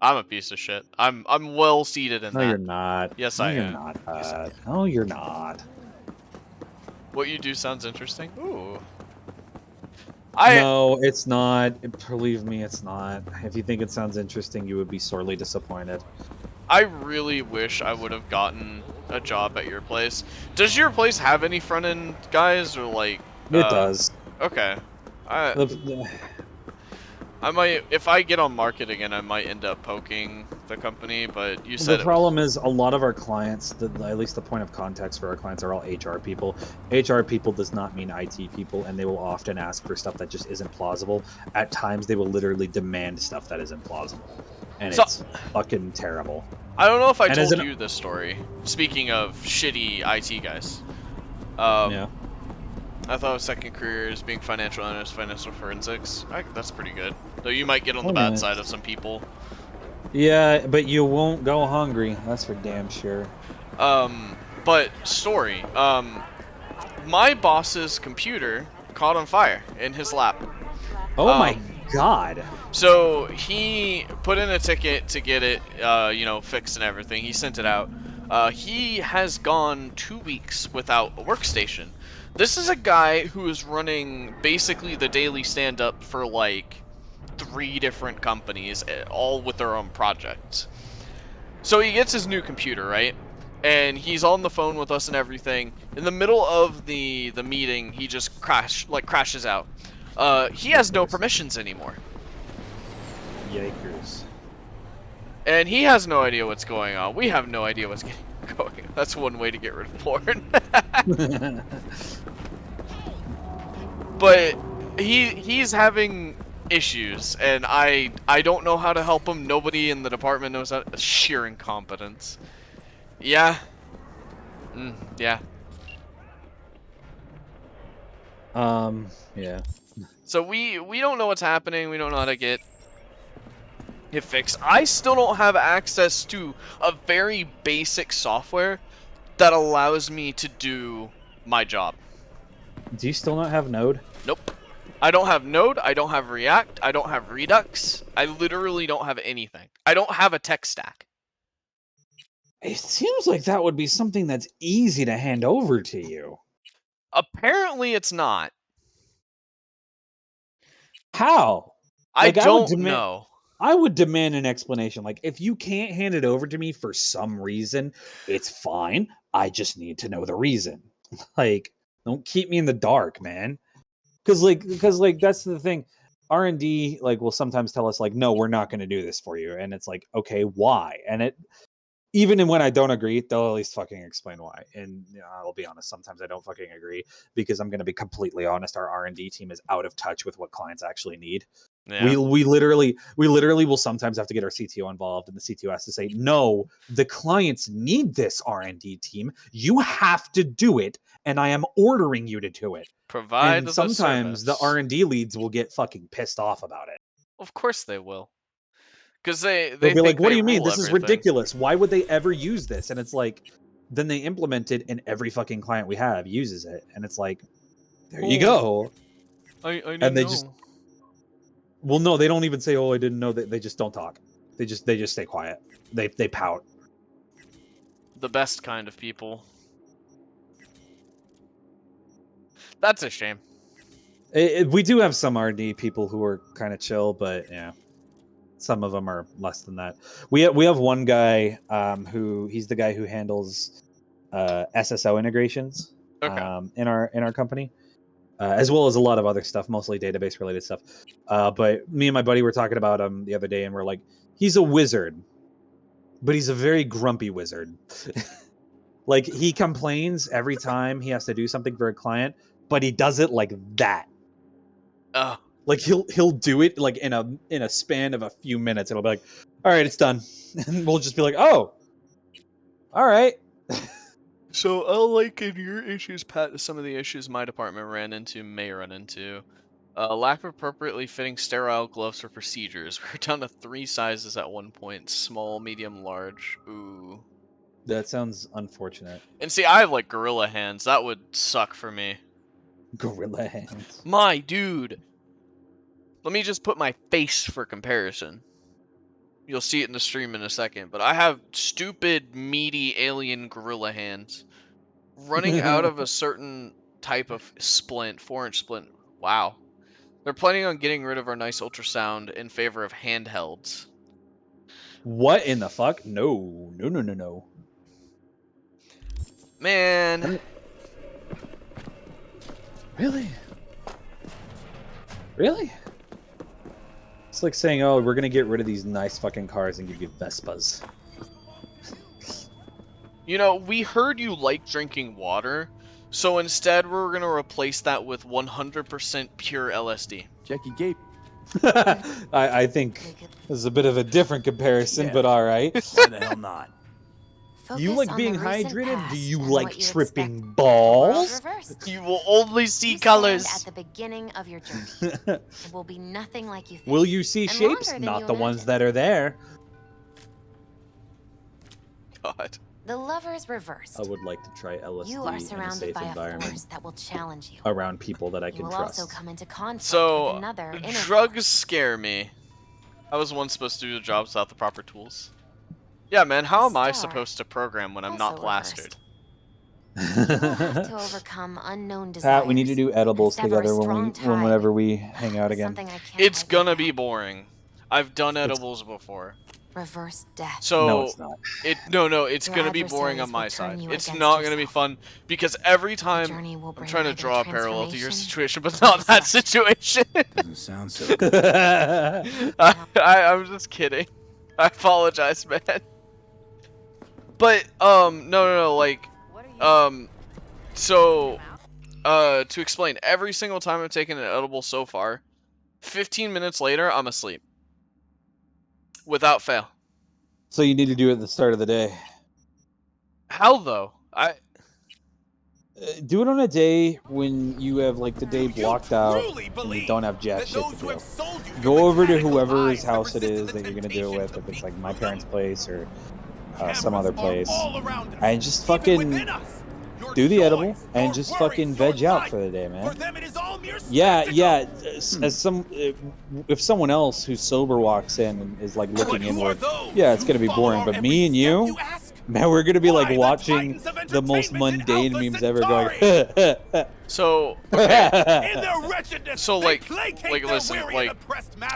I'm a piece of shit. I'm well seated in that. No, you're not. Yes, no, I you're am. Not, yes, I am. No, you're not. What you do sounds interesting. Ooh. No, it's not. Believe me, it's not. If you think it sounds interesting, you would be sorely disappointed. I really wish I would have gotten a job at your place. Does your place have any front-end guys, or, like... It does. Okay. I might, if I get on market again, I might end up poking the company, but you said the problem is a lot of our clients, at least the point of context for our clients, are all HR people. HR people does not mean IT people, and they will often ask for stuff that just isn't plausible. At times, they will literally demand stuff that isn't plausible, and it's fucking terrible. I don't know if I told you this story. Speaking of shitty IT guys. Yeah. I thought second career is being financial analyst, financial forensics. That's pretty good. Though you might get on the bad side of some people. Yeah, but you won't go hungry. That's for damn sure. But story. My boss's computer caught on fire in his lap. Oh my god. So he put in a ticket to get it, you know, fixed and everything. He sent it out. He has gone 2 weeks without a workstation. This is a guy who is running basically the daily stand-up for like 3 different companies, all with their own projects. So he gets his new computer, right? And he's on the phone with us and everything. In the middle of the meeting, he just crashes out. He has no permissions anymore. Yikers. And he has no idea what's going on. We have no idea what's going on. That's one way to get rid of porn. But he's having issues, and I don't know how to help him. Nobody in the department knows how. Sheer incompetence. Yeah. Yeah. Yeah. So we don't know what's happening. We don't know how to get it fixed. I still don't have access to a very basic software that allows me to do my job. Do you still not have Node? Nope. I don't have Node, I don't have React, I don't have Redux. I literally don't have anything. I don't have a tech stack. It seems like that would be something that's easy to hand over to you. Apparently it's not. How? I don't know. I would demand an explanation. Like, if you can't hand it over to me for some reason, it's fine. I just need to know the reason. Like, don't keep me in the dark, man. Because that's the thing. R&D will sometimes tell us no, we're not going to do this for you, and it's like, okay, why? And even when I don't agree, they'll at least fucking explain why. And I'll be honest, sometimes I don't fucking agree, because I'm going to be completely honest. Our R&D team is out of touch with what clients actually need. Yeah. We literally will sometimes have to get our CTO involved, and the CTO has to say, no, the clients need this R&D team. You have to do it, and I am ordering you to do it. Provide. And sometimes the R&D leads will get fucking pissed off about it. Of course they will. Because they'll be like, what do you mean? This is ridiculous. Why would they ever use this? And it's like, then they implement it, and every fucking client we have uses it. And it's like, there you go. I didn't know. Well, no, they don't even say, oh, I didn't know. They just don't talk. They just stay quiet. They pout. The best kind of people. That's a shame. We do have some R&D people who are kind of chill, but yeah. Some of them are less than that. We have one guy who he's the guy who handles SSO integrations in our company, as well as a lot of other stuff, mostly database related stuff. But me and my buddy were talking about him the other day, and we're like, he's a wizard, but he's a very grumpy wizard. Like, he complains every time he has to do something for a client, but he does it like that. Like, he'll do it like in a span of a few minutes. It'll be like, all right, it's done, and we'll just be like, oh, all right. So unlike in your issues, Pat, some of the issues my department may run into, lack of appropriately fitting sterile gloves for procedures. We're down to 3 sizes at one point: small, medium, large. Ooh. That sounds unfortunate. And see, I have like gorilla hands. That would suck for me. Gorilla hands. My dude. Let me just put my face for comparison. You'll see it in the stream in a second, but I have stupid, meaty, alien gorilla hands running out of a certain type of splint, 4-inch splint. Wow. They're planning on getting rid of our nice ultrasound in favor of handhelds. What in the fuck? No. Man. Really? It's like saying, oh, we're gonna get rid of these nice fucking cars and give you Vespas. You know, we heard you like drinking water, so instead we're gonna replace that with 100% pure LSD. Jackie Gape. I think this is a bit of a different comparison, but all right. Why the hell not? You like being hydrated? Do you like tripping balls? You will only see colors. At the beginning of your journey. It will be nothing like you think. Will you see shapes? Not the ones that are there. God. The lover's reversed. I would like to try LSD you are in a surrounded safe by a environment force that will challenge you. around people that I You can will trust. also come into conflict So, with another inner drugs force. scare me. I was once supposed to do the job without the proper tools. Yeah, man, how am I supposed to program when I'm not plastered? You will have to overcome unknown desires. Pat, we need to do edibles and sever a together strong whenever tie. we hang out again. Something I can't It's quite gonna make be out. boring. I've done edibles before. Reverse death. So No, it's not. It's Your gonna be boring on adversaries my will turn side. you It's against not gonna be yourself. fun because every time journey will I'm bring trying to either draw a parallel to your transformation situation, but not that situation. Doesn't sound so good. I'm just kidding. I apologize, man. But no, like so to explain, every single time I've taken an edible so far, 15 minutes later I'm asleep. Without fail. So you need to do it at the start of the day. How though? Do it on a day when you have like the day blocked out and you don't have jack shit to do. Go over to whoever's house it is that you're gonna do it with, if it's like my parents' place or some other place, and just fucking do the edible and just fucking veg out for the day, man. Yeah. As if someone else who's sober walks in and is like looking inward, yeah, it's gonna be boring. But me and you, man, we're gonna be like watching the most mundane memes ever, going. So okay. So like listen, like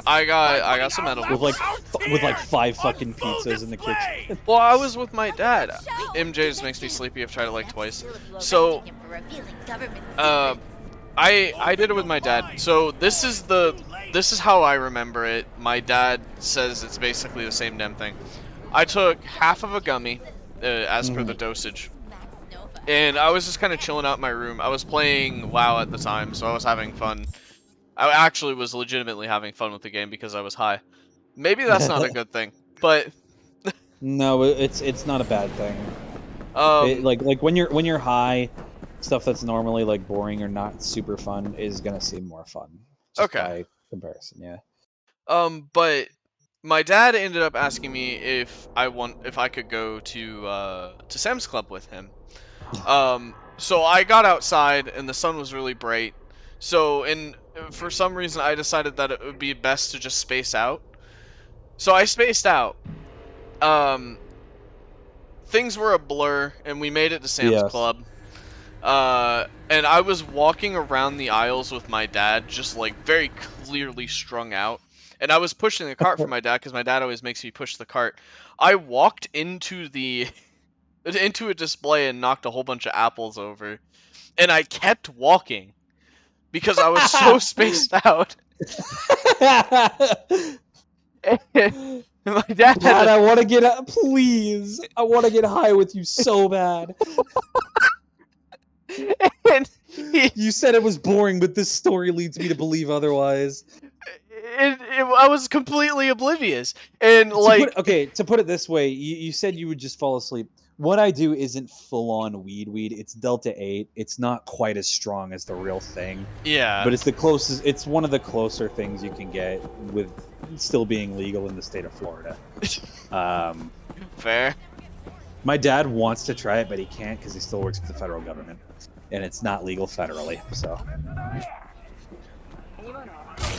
I got some edibles with like 5 fucking pizzas in the kitchen. Well, I was with my dad. MJ just makes me sleepy. I've tried it like twice. So I did it with my dad. So this is how I remember it. My dad says it's basically the same damn thing. I took half of a gummy as per the dosage. And I was just kind of chilling out in my room. I was playing WoW at the time, so I was having fun. I actually was legitimately having fun with the game because I was high. Maybe that's not a good thing, but no, it's not a bad thing. Like when you're high, stuff that's normally like boring or not super fun is gonna seem more fun. Just by comparison, yeah. But my dad ended up asking me if I could go to Sam's Club with him. So I got outside and the sun was really bright. So for some reason I decided that it would be best to just space out. So I spaced out. Things were a blur and we made it to Sam's Club. And I was walking around the aisles with my dad, just like very clearly strung out. And I was pushing the cart for my dad because my dad always makes me push the cart. I walked into a display and knocked a whole bunch of apples over. And I kept walking because I was so spaced out. And my dad I want to get up, please. I want to get high with you so bad. And you said it was boring, but this story leads me to believe otherwise. I was completely oblivious. And to put it this way, you said you would just fall asleep. What I do isn't full-on weed. It's Delta 8. It's not quite as strong as the real thing. Yeah. But it's the closest. It's one of the closer things you can get with still being legal in the state of Florida. Fair. My dad wants to try it, but he can't because he still works for the federal government, and it's not legal federally. So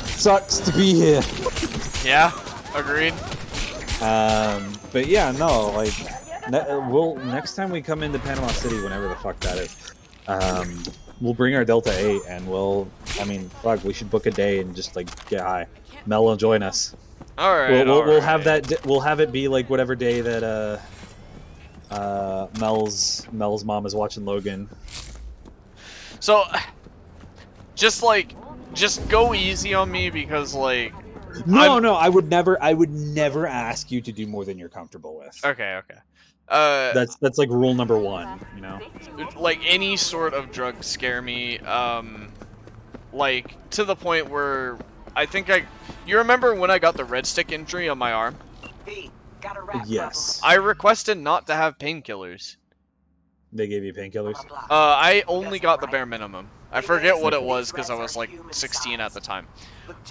sucks to be here. Yeah, agreed. But yeah, no, like. Next time we come into Panama City, whenever the fuck that is, we'll bring our Delta 8 and we should book a day and just like get high. Mel will join us. All right. We'll have that. We'll have it be like whatever day that Mel's mom is watching Logan. So, just go easy on me because like No, I would never ask you to do more than you're comfortable with. Okay. That's like rule number 1, you know? Like, any sort of drugs scare me, like, to the point where I think you remember when I got the red stick injury on my arm? Yes. I requested not to have painkillers. They gave you painkillers? I only got the bare minimum. I forget what it was because I was like 16 at the time.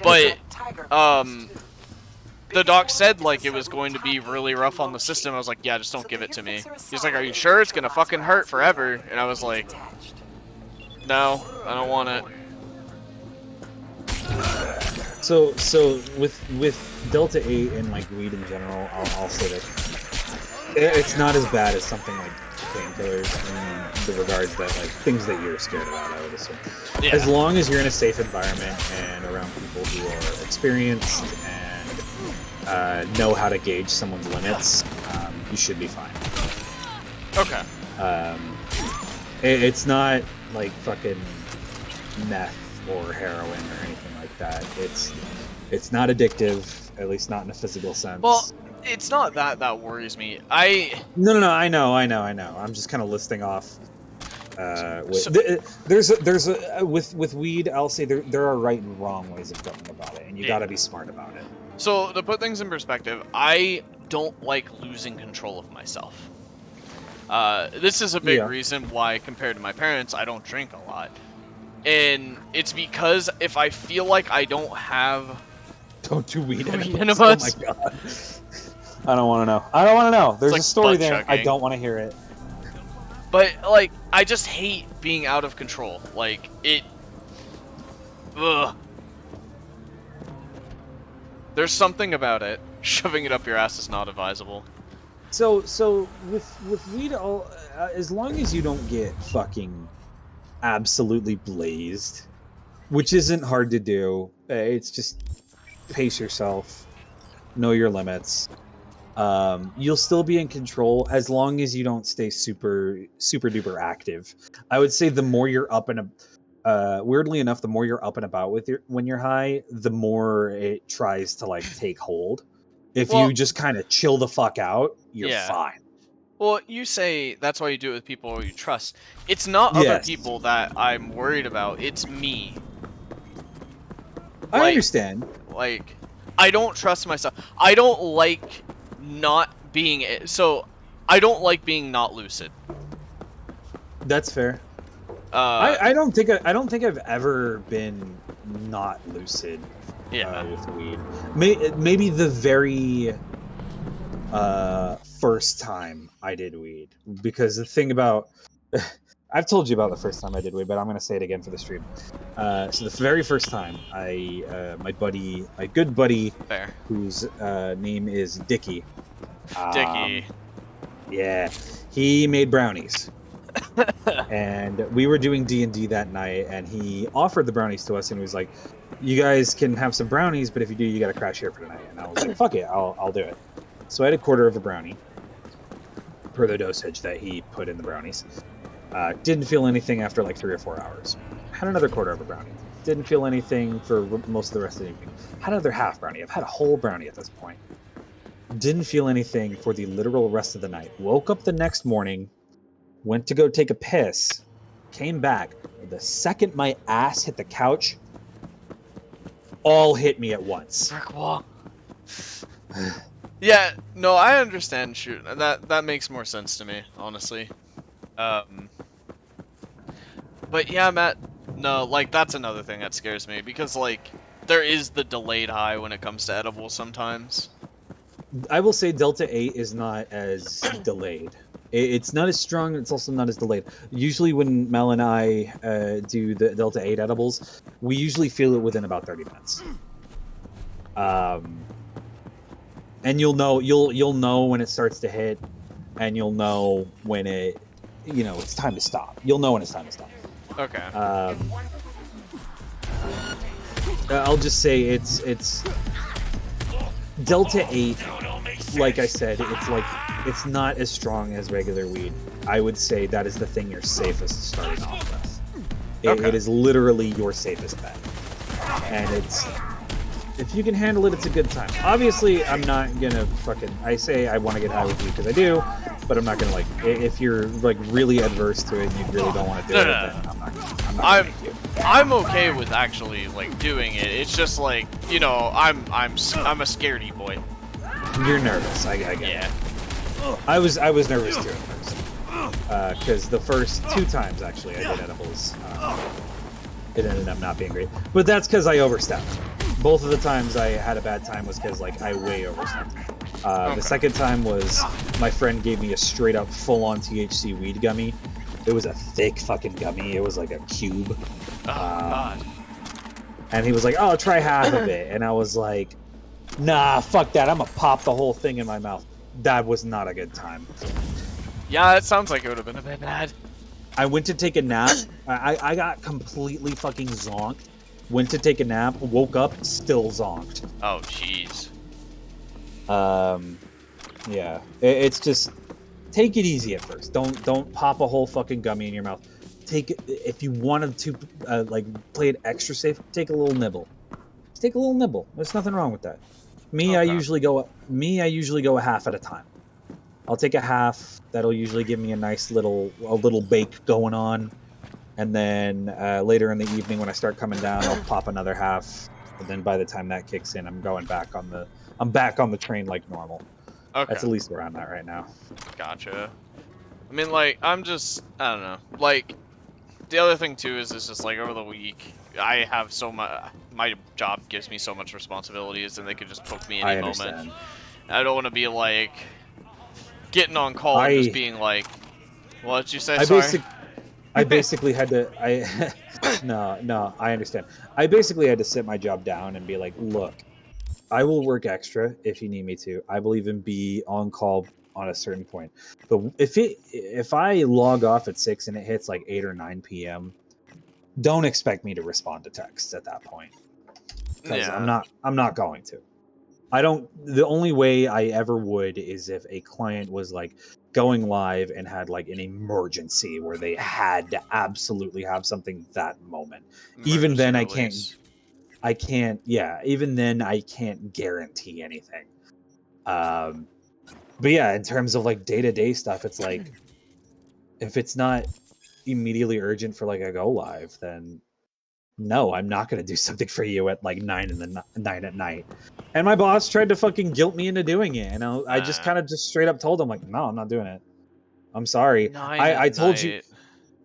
But, the doc said like it was going to be really rough on the system. I was like, yeah, just don't give it to me. He's like, are you sure it's gonna fucking hurt forever? And I was like, no, I don't want it. So with Delta 8 and like weed in general, I'll say that it's not as bad as something like painkillers in the regards that like things that you're scared about, I would assume. Yeah. As long as you're in a safe environment and around people who are experienced and know how to gauge someone's limits, you should be fine. Okay. It's not like fucking meth or heroin or anything like that. It's not addictive, at least not in a physical sense. Well, it's not that worries me. No, I know. I'm just kind of listing off. With weed, I'll say there are right and wrong ways of going about it, and you got to be smart about it. So to put things in perspective, I don't like losing control of myself. This is a big reason why, compared to my parents, I don't drink a lot. And it's because if I feel like I don't have... Don't do weed enemas. Oh my god. I don't want to know. There's like a story there. chugging. I don't want to hear it. But, like, I just hate being out of control. Like, it... Ugh. There's something about it. Shoving it up your ass is not advisable. So with weed, as long as you don't get fucking absolutely blazed, which isn't hard to do, it's just pace yourself, know your limits. You'll still be in control as long as you don't stay super duper active. I would say the more you're up and weirdly enough, the more you're up and about when you're high, the more it tries to like take hold. If you just kind of chill the fuck out, you're fine. Well, you say that's why you do it with people you trust. It's not other people that I'm worried about. It's me. I understand. Like, I don't trust myself. I don't like not being... So, I don't like being not lucid. That's fair. I don't think I've ever been not lucid with weed. Maybe the very first time I did weed, because the thing about I've told you about the first time I did weed, but I'm gonna say it again for the stream. So the very first time, my good buddy, whose name is Dickie. Dickie. Yeah, he made brownies. And we were doing D&D that night, and he offered the brownies to us, and he was like, you guys can have some brownies, but if you do, you gotta crash here for tonight. And I was like, fuck it, I'll do it. So I had a quarter of a brownie per the dosage that he put in the brownies. Didn't feel anything after like 3 or 4 hours. Had another quarter of a brownie. Didn't feel anything for most of the rest of the evening. Had another half brownie. I've had a whole brownie at this point. Didn't feel anything for the literal rest of the night. Woke up the next morning, went to go take a piss, came back. The second my ass hit the couch, all hit me at once. Brick wall. Yeah, no, I understand. Shoot, that makes more sense to me, honestly. But yeah, Matt, no, like, that's another thing that scares me, because, like, there is the delayed high when it comes to edibles sometimes. I will say Delta 8 is not as delayed. It's not as strong, it's also not as delayed. Usually when Mel and I do the Delta 8 edibles, we usually feel it within about 30 minutes. And you'll know when it starts to hit, and you'll know when it's time to stop. You'll know when it's time to stop. Okay. I'll just say it's Delta 8, like I said, it's not as strong as regular weed. I would say that is the thing you're safest starting off with. It is literally your safest bet. And If you can handle it, it's a good time. Obviously, I'm not gonna fucking. I say I want to get high with you because I do, but I'm not gonna like. If you're like really adverse to it and you really don't want to do it, then I'm okay with actually like doing it. It's just like, you know, I'm a scaredy boy. You're nervous. I get it. Yeah. I was nervous too at first. Because the first 2 times actually I did edibles, it ended up not being great. But that's because I overstepped. Both of the times I had a bad time was because like I way overstepped. The second time was my friend gave me a straight up full-on THC weed gummy. It was a thick fucking gummy. It was like a cube. God. And he was like, "Oh, try half of it," and I was like, "Nah, fuck that. I'm gonna pop the whole thing in my mouth." That was not a good time. Yeah, it sounds like it would have been a bit bad. I went to take a nap. I got completely fucking zonked. Went to take a nap. Woke up, still zonked. Oh, jeez. Yeah. It's just take it easy at first. Don't pop a whole fucking gummy in your mouth. Take it if you wanted to like play it extra safe. Take a little nibble. Just take a little nibble. There's nothing wrong with that. I usually go a half at a time. I'll take a half. That'll usually give me a nice little bake going on, and then later in the evening when I start coming down, I'll pop another half. And then by the time that kicks in, I'm back on the train like normal. Okay. That's at least where I'm at right now. Gotcha. I mean, like, I don't know. Like, the other thing too is it's just like over the week, I have so much. My job gives me so much responsibilities, and they could just poke me any moment. I don't want to be like getting on call and just being like, "What did you say?" I basically had to. No, I understand. I basically had to sit my job down and be like, "Look, I will work extra if you need me to. I will even be on call on a certain point. But if I log off at 6 and it hits like 8 or 9 p.m., don't expect me to respond to texts at that point. Because I'm not going to. The only way I ever would is if a client was like going live and had like an emergency where they had to absolutely have something that moment. Even then I can't guarantee anything. But yeah, in terms of like day-to-day stuff, it's like if it's not immediately urgent for like a go live, then no, I'm not going to do something for you at like 9 at night. And my boss tried to fucking guilt me into doing it, and I just kind of just straight up told him like, no, I'm not doing it. I'm sorry. I told you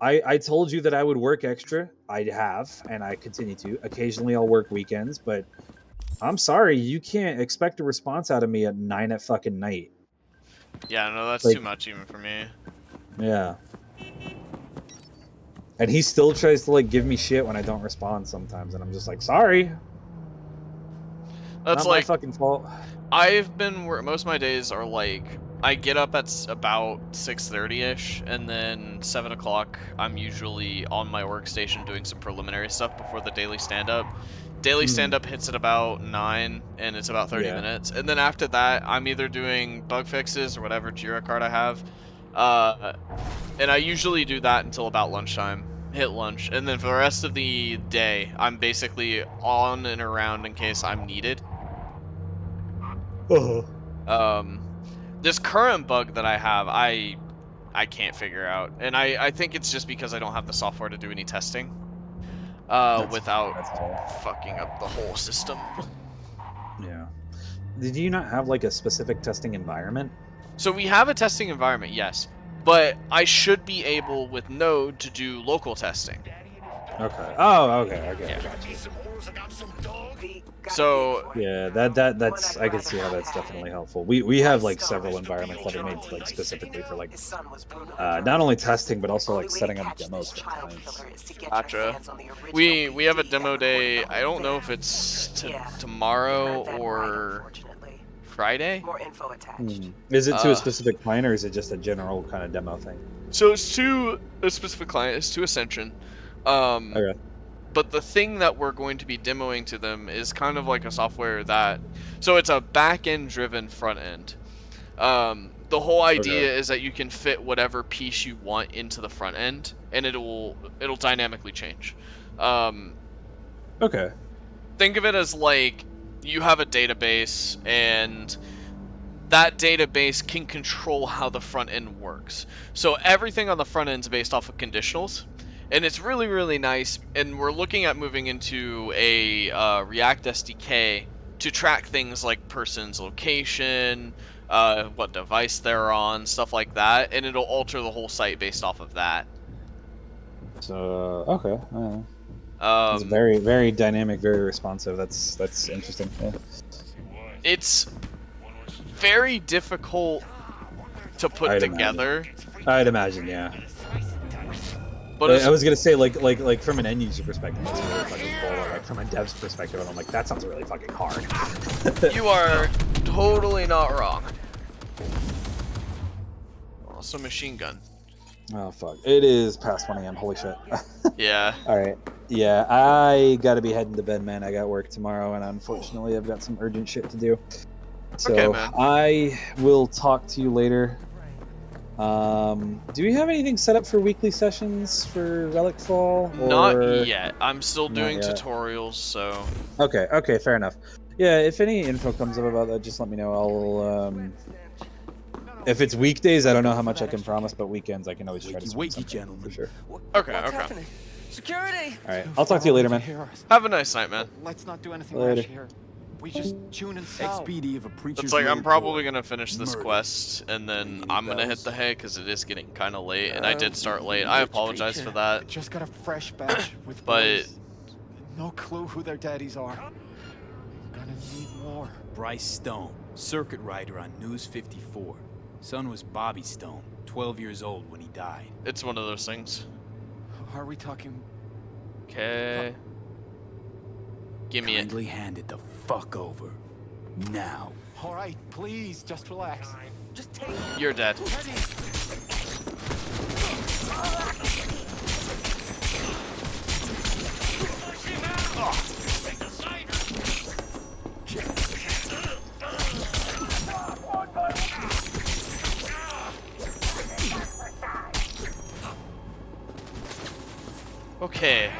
that I would work extra. I have, and I continue to. Occasionally I'll work weekends, but I'm sorry, you can't expect a response out of me at 9 at fucking night. Yeah, no, that's too much even for me. Yeah. And he still tries to like give me shit when I don't respond sometimes, and I'm just like, sorry. That's not like my fucking fault. I've been most of my days are like I get up at about 6:30ish, and then 7 o'clock I'm usually on my workstation doing some preliminary stuff before the daily stand-up. Daily stand-up hits at about 9, and it's about 30 minutes. And then after that, I'm either doing bug fixes or whatever Jira card I have. And I usually do that until about lunchtime. Hit lunch. And then for the rest of the day, I'm basically on and around in case I'm needed. This current bug that I have, I can't figure out. And I think it's just because I don't have the software to do any testing. Without fucking up the whole system. Yeah. Did you not have like a specific testing environment? So we have a testing environment, yes. But I should be able with Node to do local testing. Okay. Oh, okay. Yeah. So yeah, that's I can see how that's definitely helpful. We have like several environments that are made like specifically for like not only testing but also like setting up demos for clients. Gotcha. We have a demo day. I don't know if it's tomorrow or Friday. Is it to a specific client or is it just a general kind of demo thing? So it's to a specific client. It's to Ascension. Okay. But the thing that we're going to be demoing to them is kind of like a software that... So it's a back-end driven front-end. The whole idea is that you can fit whatever piece you want into the front end, and it'll dynamically change. Okay. Think of it as like you have a database, and that database can control how the front end works. So everything on the front end is based off of conditionals, and it's really, really nice. And we're looking at moving into a React SDK to track things like person's location, what device they're on, stuff like that, and it'll alter the whole site based off of that. So okay, it's very, very dynamic, very responsive. That's interesting. Yeah. It's very difficult to put together. I'd imagine, yeah. But I was gonna say, like from an end user perspective, that's really fucking cool. But like from a dev's perspective, I'm like, that sounds really fucking hard. You are totally not wrong. Also, machine gun. Oh fuck! It is past 1 a.m. Holy shit. Yeah. All right. Yeah, I gotta be heading to bed, man. I got work tomorrow, and unfortunately, I've got some urgent shit to do. So okay, man. I will talk to you later. Do we have anything set up for weekly sessions for Relic Fall? Or... Not yet. I'm still doing tutorials, so. Okay, fair enough. Yeah, if any info comes up about that, just let me know. I'll if it's weekdays, I don't know how much I can promise, but weekends I can always try to swing something for sure. Okay. Security. All right, I'll talk to you later, man. Have a nice night, man. Let's not do anything Later. rash here. We just tune and sell. XPD of a preacher's It's like I'm road probably boy. gonna finish this Murder. quest, and then I'm gonna hit the hay because it is getting kind of late, and I did start late. I Rich apologize preacher. for that. Just got a fresh batch with But- boys. No clue who their daddies are. Gonna need more. Bryce Stone, circuit rider on News 54. Son was Bobby Stone, 12 years old when he died. It's one of those things. Are we talking? Okay. Give me it. Kindly hand it the fuck over. Now. All right, please, just relax. Just take it. You're dead. Okay.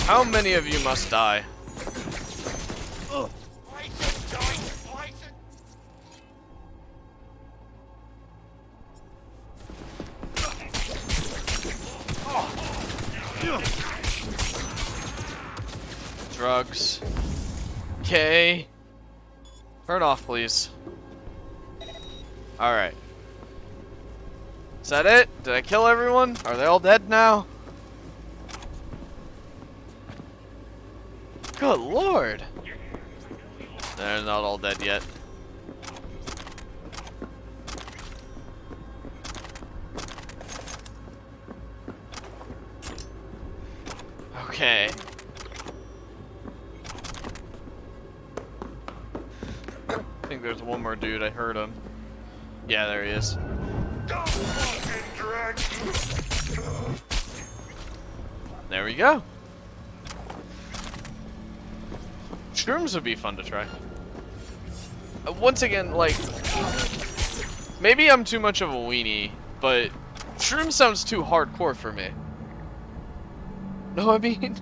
How many of you must die? Drugs. Okay. Turn off, please. Alright. Is that it? Did I kill everyone? Are they all dead now? Good lord. They're not all dead yet. Okay. I think there's one more dude. I heard him. Yeah, there he is. There we go. Shrooms would be fun to try. Once again, like, maybe I'm too much of a weenie, but shrooms sounds too hardcore for me. Know what I mean?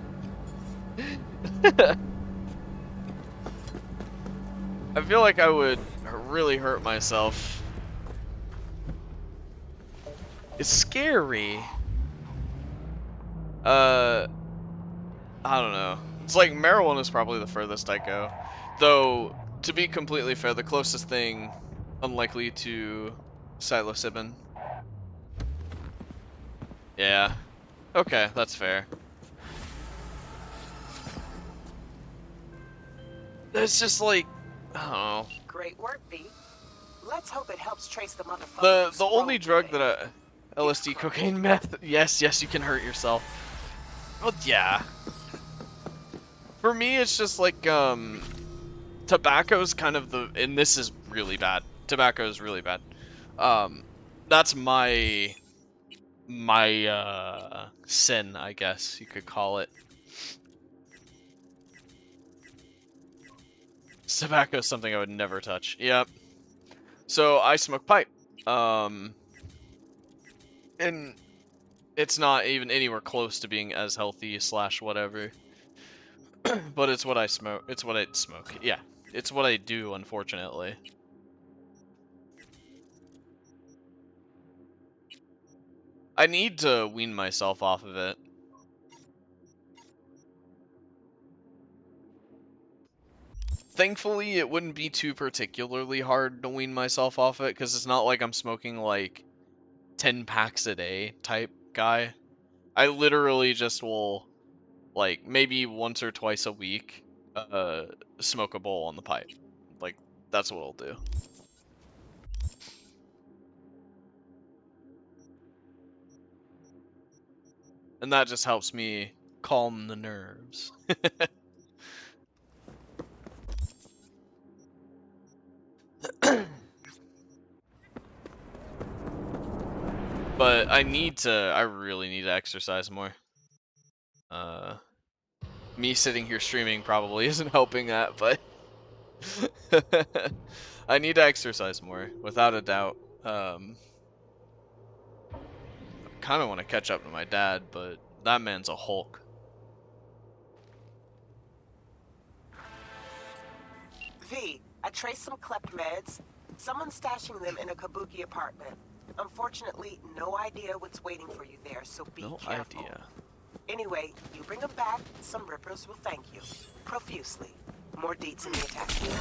I feel like I would really hurt myself. It's scary. I don't know. It's like marijuana is probably the furthest I go. Though, to be completely fair, the closest thing unlikely to psilocybin. Yeah. Okay, that's fair. It's just like, I don't know. Great work, B. Let's hope it helps trace the motherfucker. The only drug that LSD, cocaine, meth. Yes, you can hurt yourself. Well, yeah. For me, it's just like tobacco's kind of the, and this is really bad. Tobacco is really bad. That's my sin, I guess you could call it. Tobacco is something I would never touch. Yep. So I smoke pipe. And it's not even anywhere close to being as healthy / whatever. But it's what I smoke. It's what I smoke. Yeah. It's what I do, unfortunately. I need to wean myself off of it. Thankfully, it wouldn't be too particularly hard to wean myself off it, because it's not like I'm smoking like 10 packs a day type guy. I literally just will, like, maybe once or twice a week, smoke a bowl on the pipe. Like, that's what I'll do. And that just helps me calm the nerves. But I really need to exercise more. Me sitting here streaming probably isn't helping that, but I need to exercise more, without a doubt. I kind of want to catch up to my dad, but that man's a Hulk. V, I traced some klept meds. Someone's stashing them in a Kabuki apartment. Unfortunately, no idea what's waiting for you there, so be careful. No idea. Anyway, you bring them back, some rippers will thank you. Profusely. More deets in the attachment.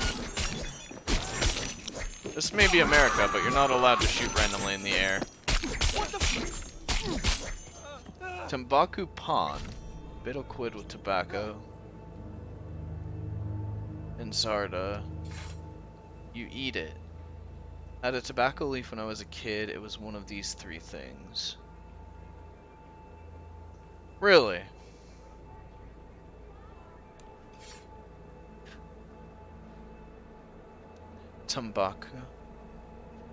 This may be America, but you're not allowed to shoot randomly in the air. Tobacco pan. Bit of quid with tobacco. And Zarda. You eat it. I had a tobacco leaf when I was a kid. It was one of these 3 things. Really? Tobacco.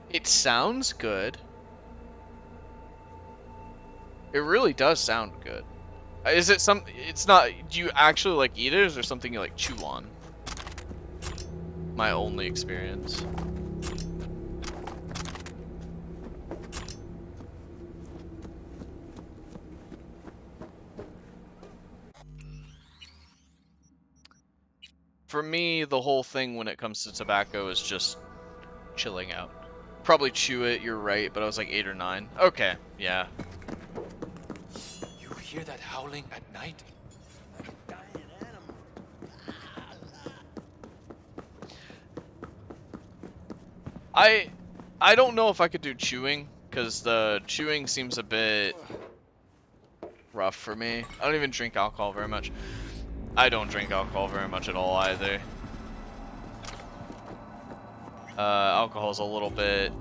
It sounds good. It really does sound good. Is it it's not, do you actually like eat it, or is there something you like chew on? My only experience. For me, the whole thing when it comes to tobacco is just chilling out. Probably chew it, you're right, but I was like 8 or 9. Okay, yeah. You hear that howling at night? I don't know if I could do chewing, because the chewing seems a bit rough for me. I don't even drink alcohol very much. I don't drink alcohol very much at all either. Alcohol's a little bit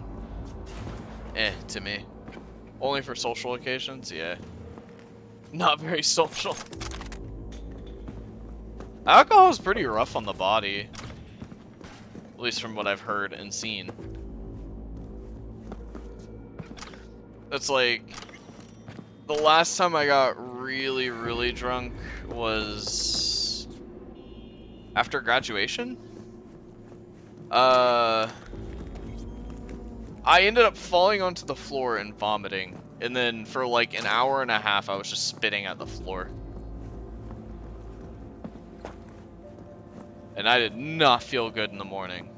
to me. Only for social occasions, yeah. Not very social. Alcohol's pretty rough on the body. At least from what I've heard and seen. That's like, the last time I got really, really drunk was after graduation. I ended up falling onto the floor and vomiting, and then for like an hour and a half I was just spitting at the floor. And I did not feel good in the morning.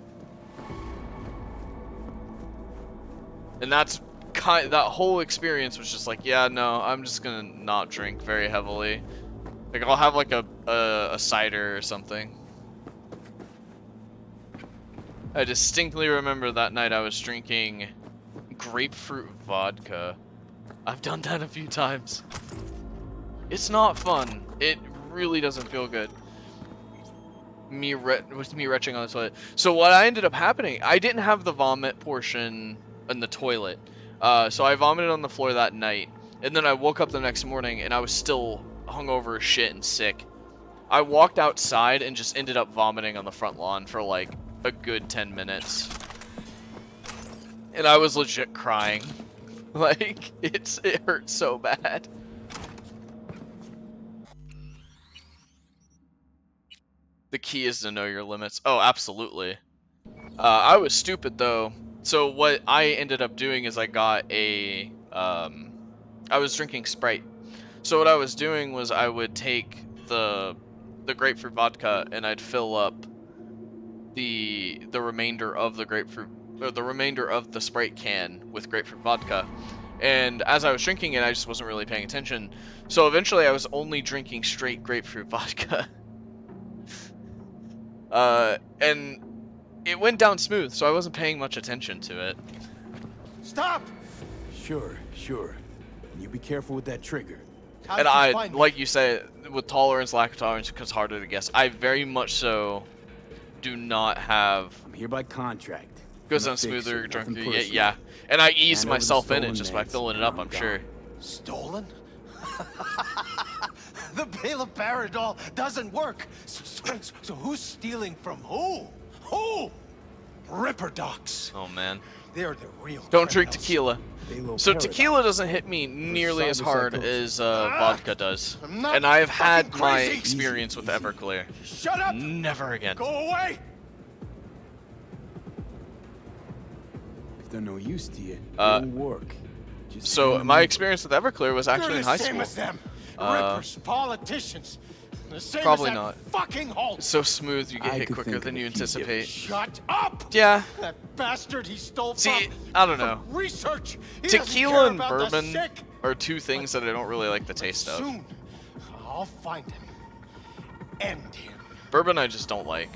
And that whole experience was just like, yeah, no, I'm just gonna not drink very heavily. Like, I'll have like a cider or something. I distinctly remember that night I was drinking grapefruit vodka. I've done that a few times. It's not fun. It really doesn't feel good. With me retching on the toilet. So what ended up happening, I didn't have the vomit portion in the toilet. So I vomited on the floor that night. And then I woke up the next morning and I was still hungover as shit and sick. I walked outside and just ended up vomiting on the front lawn for like a good 10 minutes. And I was legit crying. Like, it hurt so bad. The key is to know your limits. Oh, absolutely. I was stupid though. So what I ended up doing is I got a I was drinking Sprite. So what I was doing was I would take the grapefruit vodka and I'd fill up the remainder of the grapefruit, or the remainder of the Sprite can with grapefruit vodka. And as I was drinking it, I just wasn't really paying attention. So eventually I was only drinking straight grapefruit vodka. And it went down smooth, so I wasn't paying much attention to it. Stop! Sure. You be careful with that trigger. And I, like you say, with tolerance, lack of tolerance, it becomes harder to guess. I very much so do not have. I'm here by contract. Goes down smoother, drunker, yeah. And I ease myself in it just by filling it up, I'm sure. Stolen? The bale of Paradol doesn't work. So who's stealing from who? Who? Ripper Docs. Oh man. They're the real. Don't drink tequila. So tequila doesn't hit me nearly as hard as vodka does. And I have had my experience with Everclear. Shut up! Never again. Go away! If they're no use to you, it won't work. So my experience with Everclear was actually in high school. As them. Rippers, politicians. The same Probably as that not. Fucking Hulk. It's so smooth, you get hit quicker than you anticipate. Shut up! Yeah. That bastard he stole See, from. I don't know. Research. Tequila and bourbon are two things that I don't really like the taste of. Soon, I'll find him. End him. Bourbon I just don't like.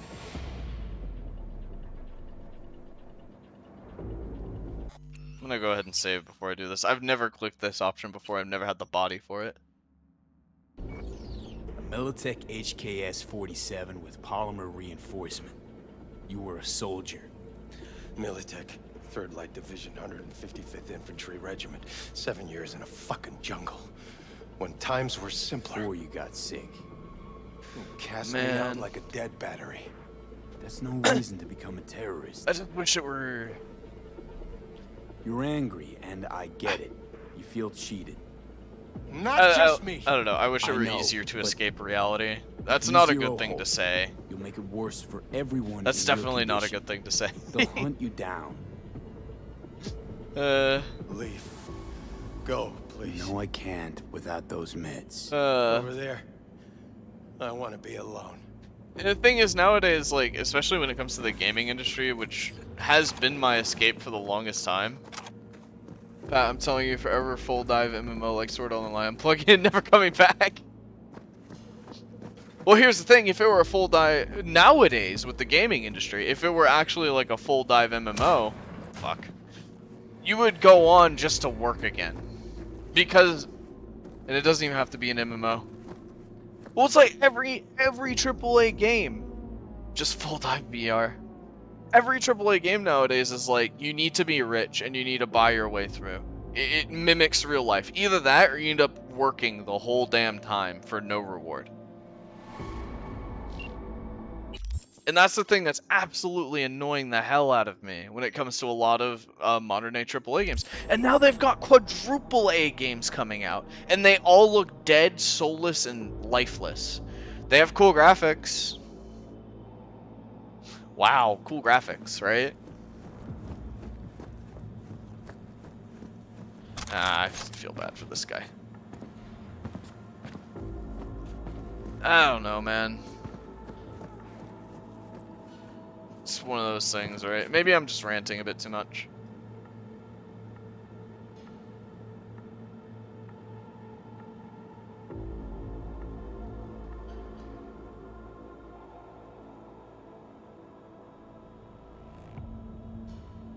I'm gonna go ahead and save before I do this. I've never clicked this option before. I've never had the body for it. A Militech HKS-47 with polymer reinforcement. You were a soldier. Militech, 3rd Light Division, 155th Infantry Regiment. 7 years in a fucking jungle. When times were simpler. Before you got sick. You cast me out like a dead battery. That's no reason to become a terrorist. I just wish it were... You're angry, and I get it. You feel cheated. Not just me. I don't know. I wish it were easier to escape reality. That's not a good thing to say. You'll make it worse for everyone. That's definitely not a good thing to say. They'll hunt you down. Leave. Go, please. No, I can't without those meds. Over there. I want to be alone. The thing is, nowadays, like, especially when it comes to the gaming industry, which has been my escape for the longest time. Pat, I'm telling you, forever full dive MMO like Sword Art Online. I'm plugging in, never coming back. Well, here's the thing. If it were a full dive nowadays with the gaming industry, if it were actually like a full dive MMO, fuck, you would go on just to work again. Because, and it doesn't even have to be an MMO. Well, it's like every AAA game, just full dive VR. Every AAA game nowadays is like, you need to be rich and you need to buy your way through. It mimics real life. Either that or you end up working the whole damn time for no reward. And that's the thing that's absolutely annoying the hell out of me when it comes to a lot of modern day AAA games. And now they've got quadruple A games coming out. And they all look dead, soulless, and lifeless. They have cool graphics. Wow, cool graphics, right? I feel bad for this guy. I don't know, man. It's one of those things, right? Maybe I'm just ranting a bit too much.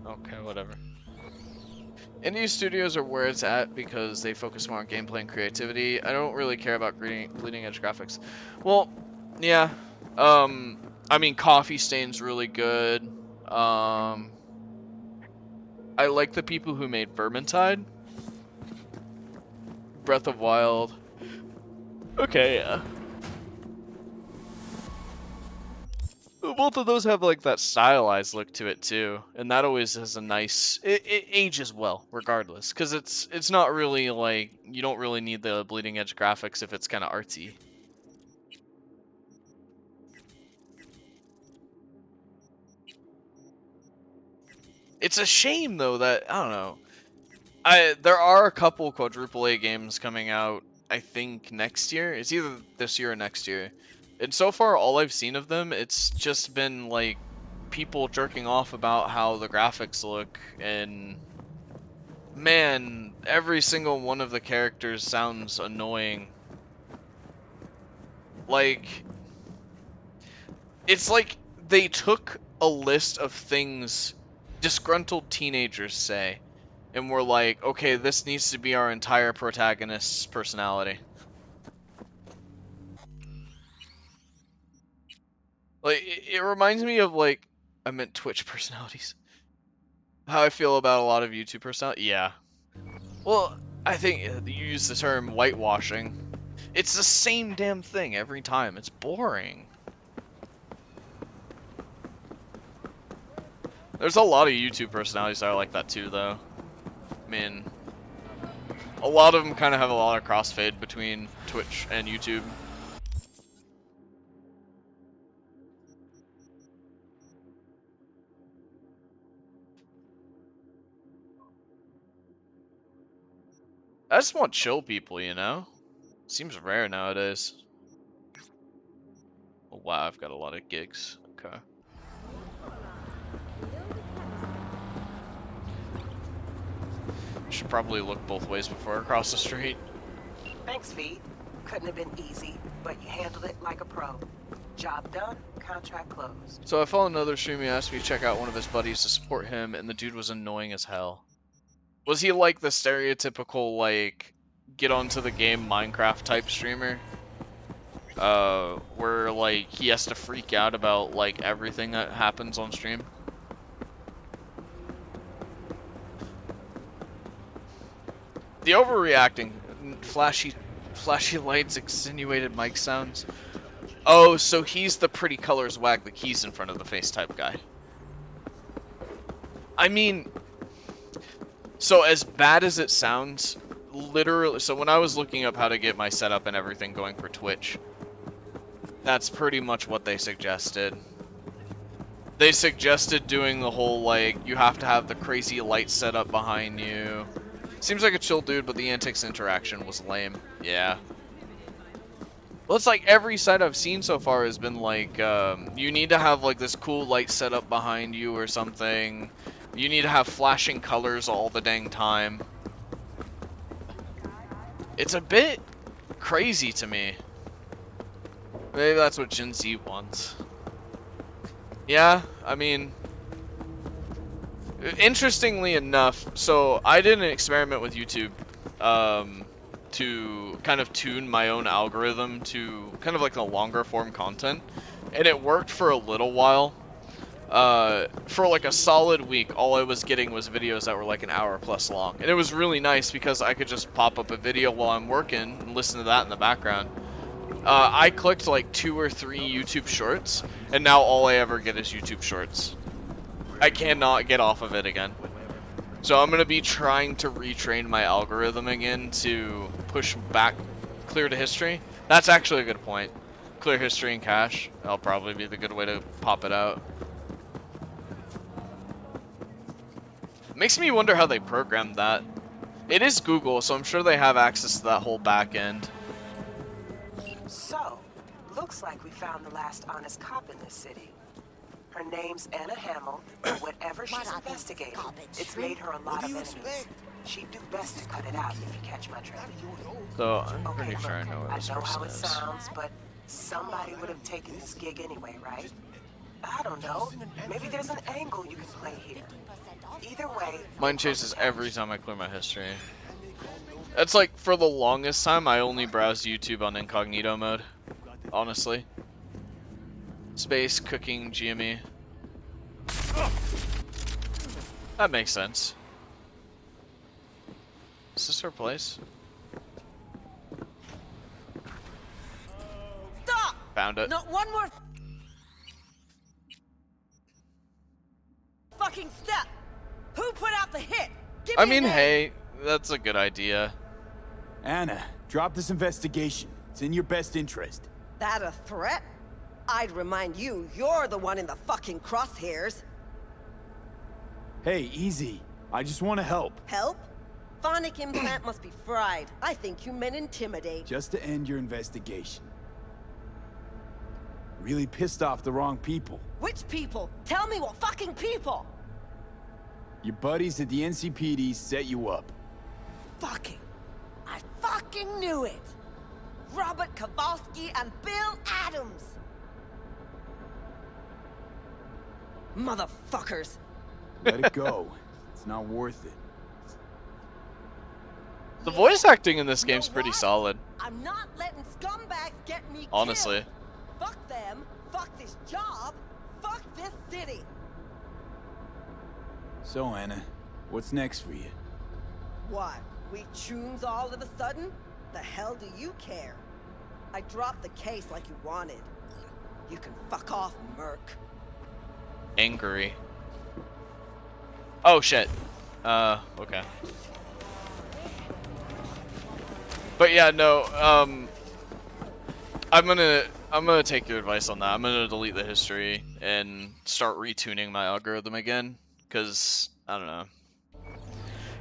Okay, whatever. Indie studios are where it's at because they focus more on gameplay and creativity. I don't really care about bleeding edge graphics. Well, yeah. I mean, Coffee Stain's really good. I like the people who made Vermintide. Breath of Wild. Okay, yeah. Both of those have like that stylized look to it too, and that always has a nice. It ages well, regardless, because it's not really like you don't really need the bleeding edge graphics if it's kind of artsy. It's a shame though that I don't know. There are a couple quadruple A games coming out, I think next year. It's either this year or next year. And so far all I've seen of them, it's just been like people jerking off about how the graphics look, and man, every single one of the characters sounds annoying. Like, it's like they took a list of things disgruntled teenagers say, and we're like, okay, this needs to be our entire protagonist's personality. Like, it reminds me of, like, I meant Twitch personalities. How I feel about a lot of YouTube personalities. Yeah. Well, I think you use the term whitewashing. It's the same damn thing every time. It's boring. There's a lot of YouTube personalities that are like that too, though. I mean, a lot of them kind of have a lot of crossfade between Twitch and YouTube. I just want chill people, you know? Seems rare nowadays. Oh, wow, I've got a lot of gigs. Okay. Should probably look both ways before I cross the street. Thanks, V. Couldn't have been easy, but you handled it like a pro. Job done, contract closed. So I followed another stream who asked me to check out one of his buddies to support him, and the dude was annoying as hell. Was he like the stereotypical, like, get onto the game Minecraft type streamer? Where, like, he has to freak out about, like, everything that happens on stream? The overreacting, flashy lights, extenuated mic sounds. Oh, so he's the pretty colors wag the keys in front of the face type guy. I mean, so as bad as it sounds, literally, so when I was looking up how to get my setup and everything going for Twitch, that's pretty much what they suggested. They suggested doing the whole, like, you have to have the crazy light setup behind you. Seems like a chill dude, but the antics interaction was lame. Yeah. Well, it's like every site I've seen so far has been like, you need to have like this cool light setup behind you or something. You need to have flashing colors all the dang time. It's a bit crazy to me. Maybe that's what Gen Z wants. Yeah, I mean, interestingly enough, so I did an experiment with YouTube to kind of tune my own algorithm to kind of like the longer form content, and it worked for a little while. For like a solid week, all I was getting was videos that were like an hour plus long, and it was really nice because I could just pop up a video while I'm working and listen to that in the background. I clicked like 2 or 3 YouTube shorts, and now all I ever get is YouTube shorts. I cannot get off of it again. So I'm going to be trying to retrain my algorithm again to push back clear to history. That's actually a good point. Clear history and cache. That'll probably be the good way to pop it out. Makes me wonder how they programmed that. It is Google, so I'm sure they have access to that whole back end. So, looks like we found the last honest cop in this city. Her name's Anna Hamill, and whatever she's investigating, it's made her a lot of enemies. She'd do best to cut it out if you catch my drift. So, I'm pretty sure I know what I this know how person it is. sounds, but somebody would have taken this gig anyway, right? I don't know. Maybe there's an angle you can play here. Either way... Mine chases every time I clear my history. It's like, for the longest time, I only browsed YouTube on incognito mode. Honestly. Space, cooking, GME. That makes sense. Is this her place? Stop! Found it. Not one more fucking step! Who put out the hit? Give me I mean, a name. hey, that's a good idea. Anna, drop this investigation. It's in your best interest. That a threat? I'd remind you, you're the one in the fucking crosshairs. Hey, easy. I just want to help. Help? Phonic implant must be fried. I think you meant intimidate. Just to end your investigation. Really pissed off the wrong people. Which people? Tell me what fucking people! Your buddies at the NCPD set you up. Fucking. I fucking knew it! Robert Kowalski and Bill Adams! Motherfuckers! Let it go. It's not worth it. The voice acting in this game's pretty solid. I'm not letting scumbags get me honestly. Killed. Fuck them, fuck this job, fuck this city. So, Anna, what's next for you? What? We tunes all of a sudden? The hell do you care? I dropped the case like you wanted. You can fuck off, Merc. Angry. Oh shit. Okay. But yeah, no, I'm gonna take your advice on that. I'm gonna delete the history and start retuning my algorithm again, because I don't know.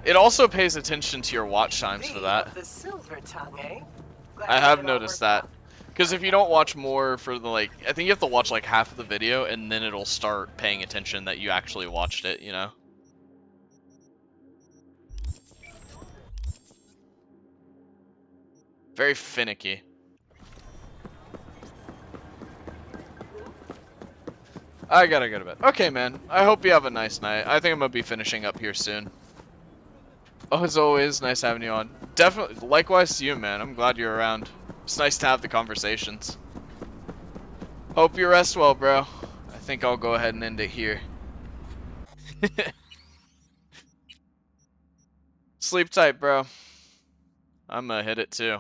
It also pays attention to your watch times for that. The silver tongue, eh? I have noticed that. Because if you don't watch more for the, like, I think you have to watch like half of the video and then it'll start paying attention that you actually watched it, you know? Very finicky. I gotta go to bed. Okay, man. I hope you have a nice night. I think I'm gonna be finishing up here soon. Oh, as always, nice having you on. Definitely, likewise to you, man. I'm glad you're around. It's nice to have the conversations. Hope you rest well, bro. I think I'll go ahead and end it here. Sleep tight, bro. I'm gonna hit it too.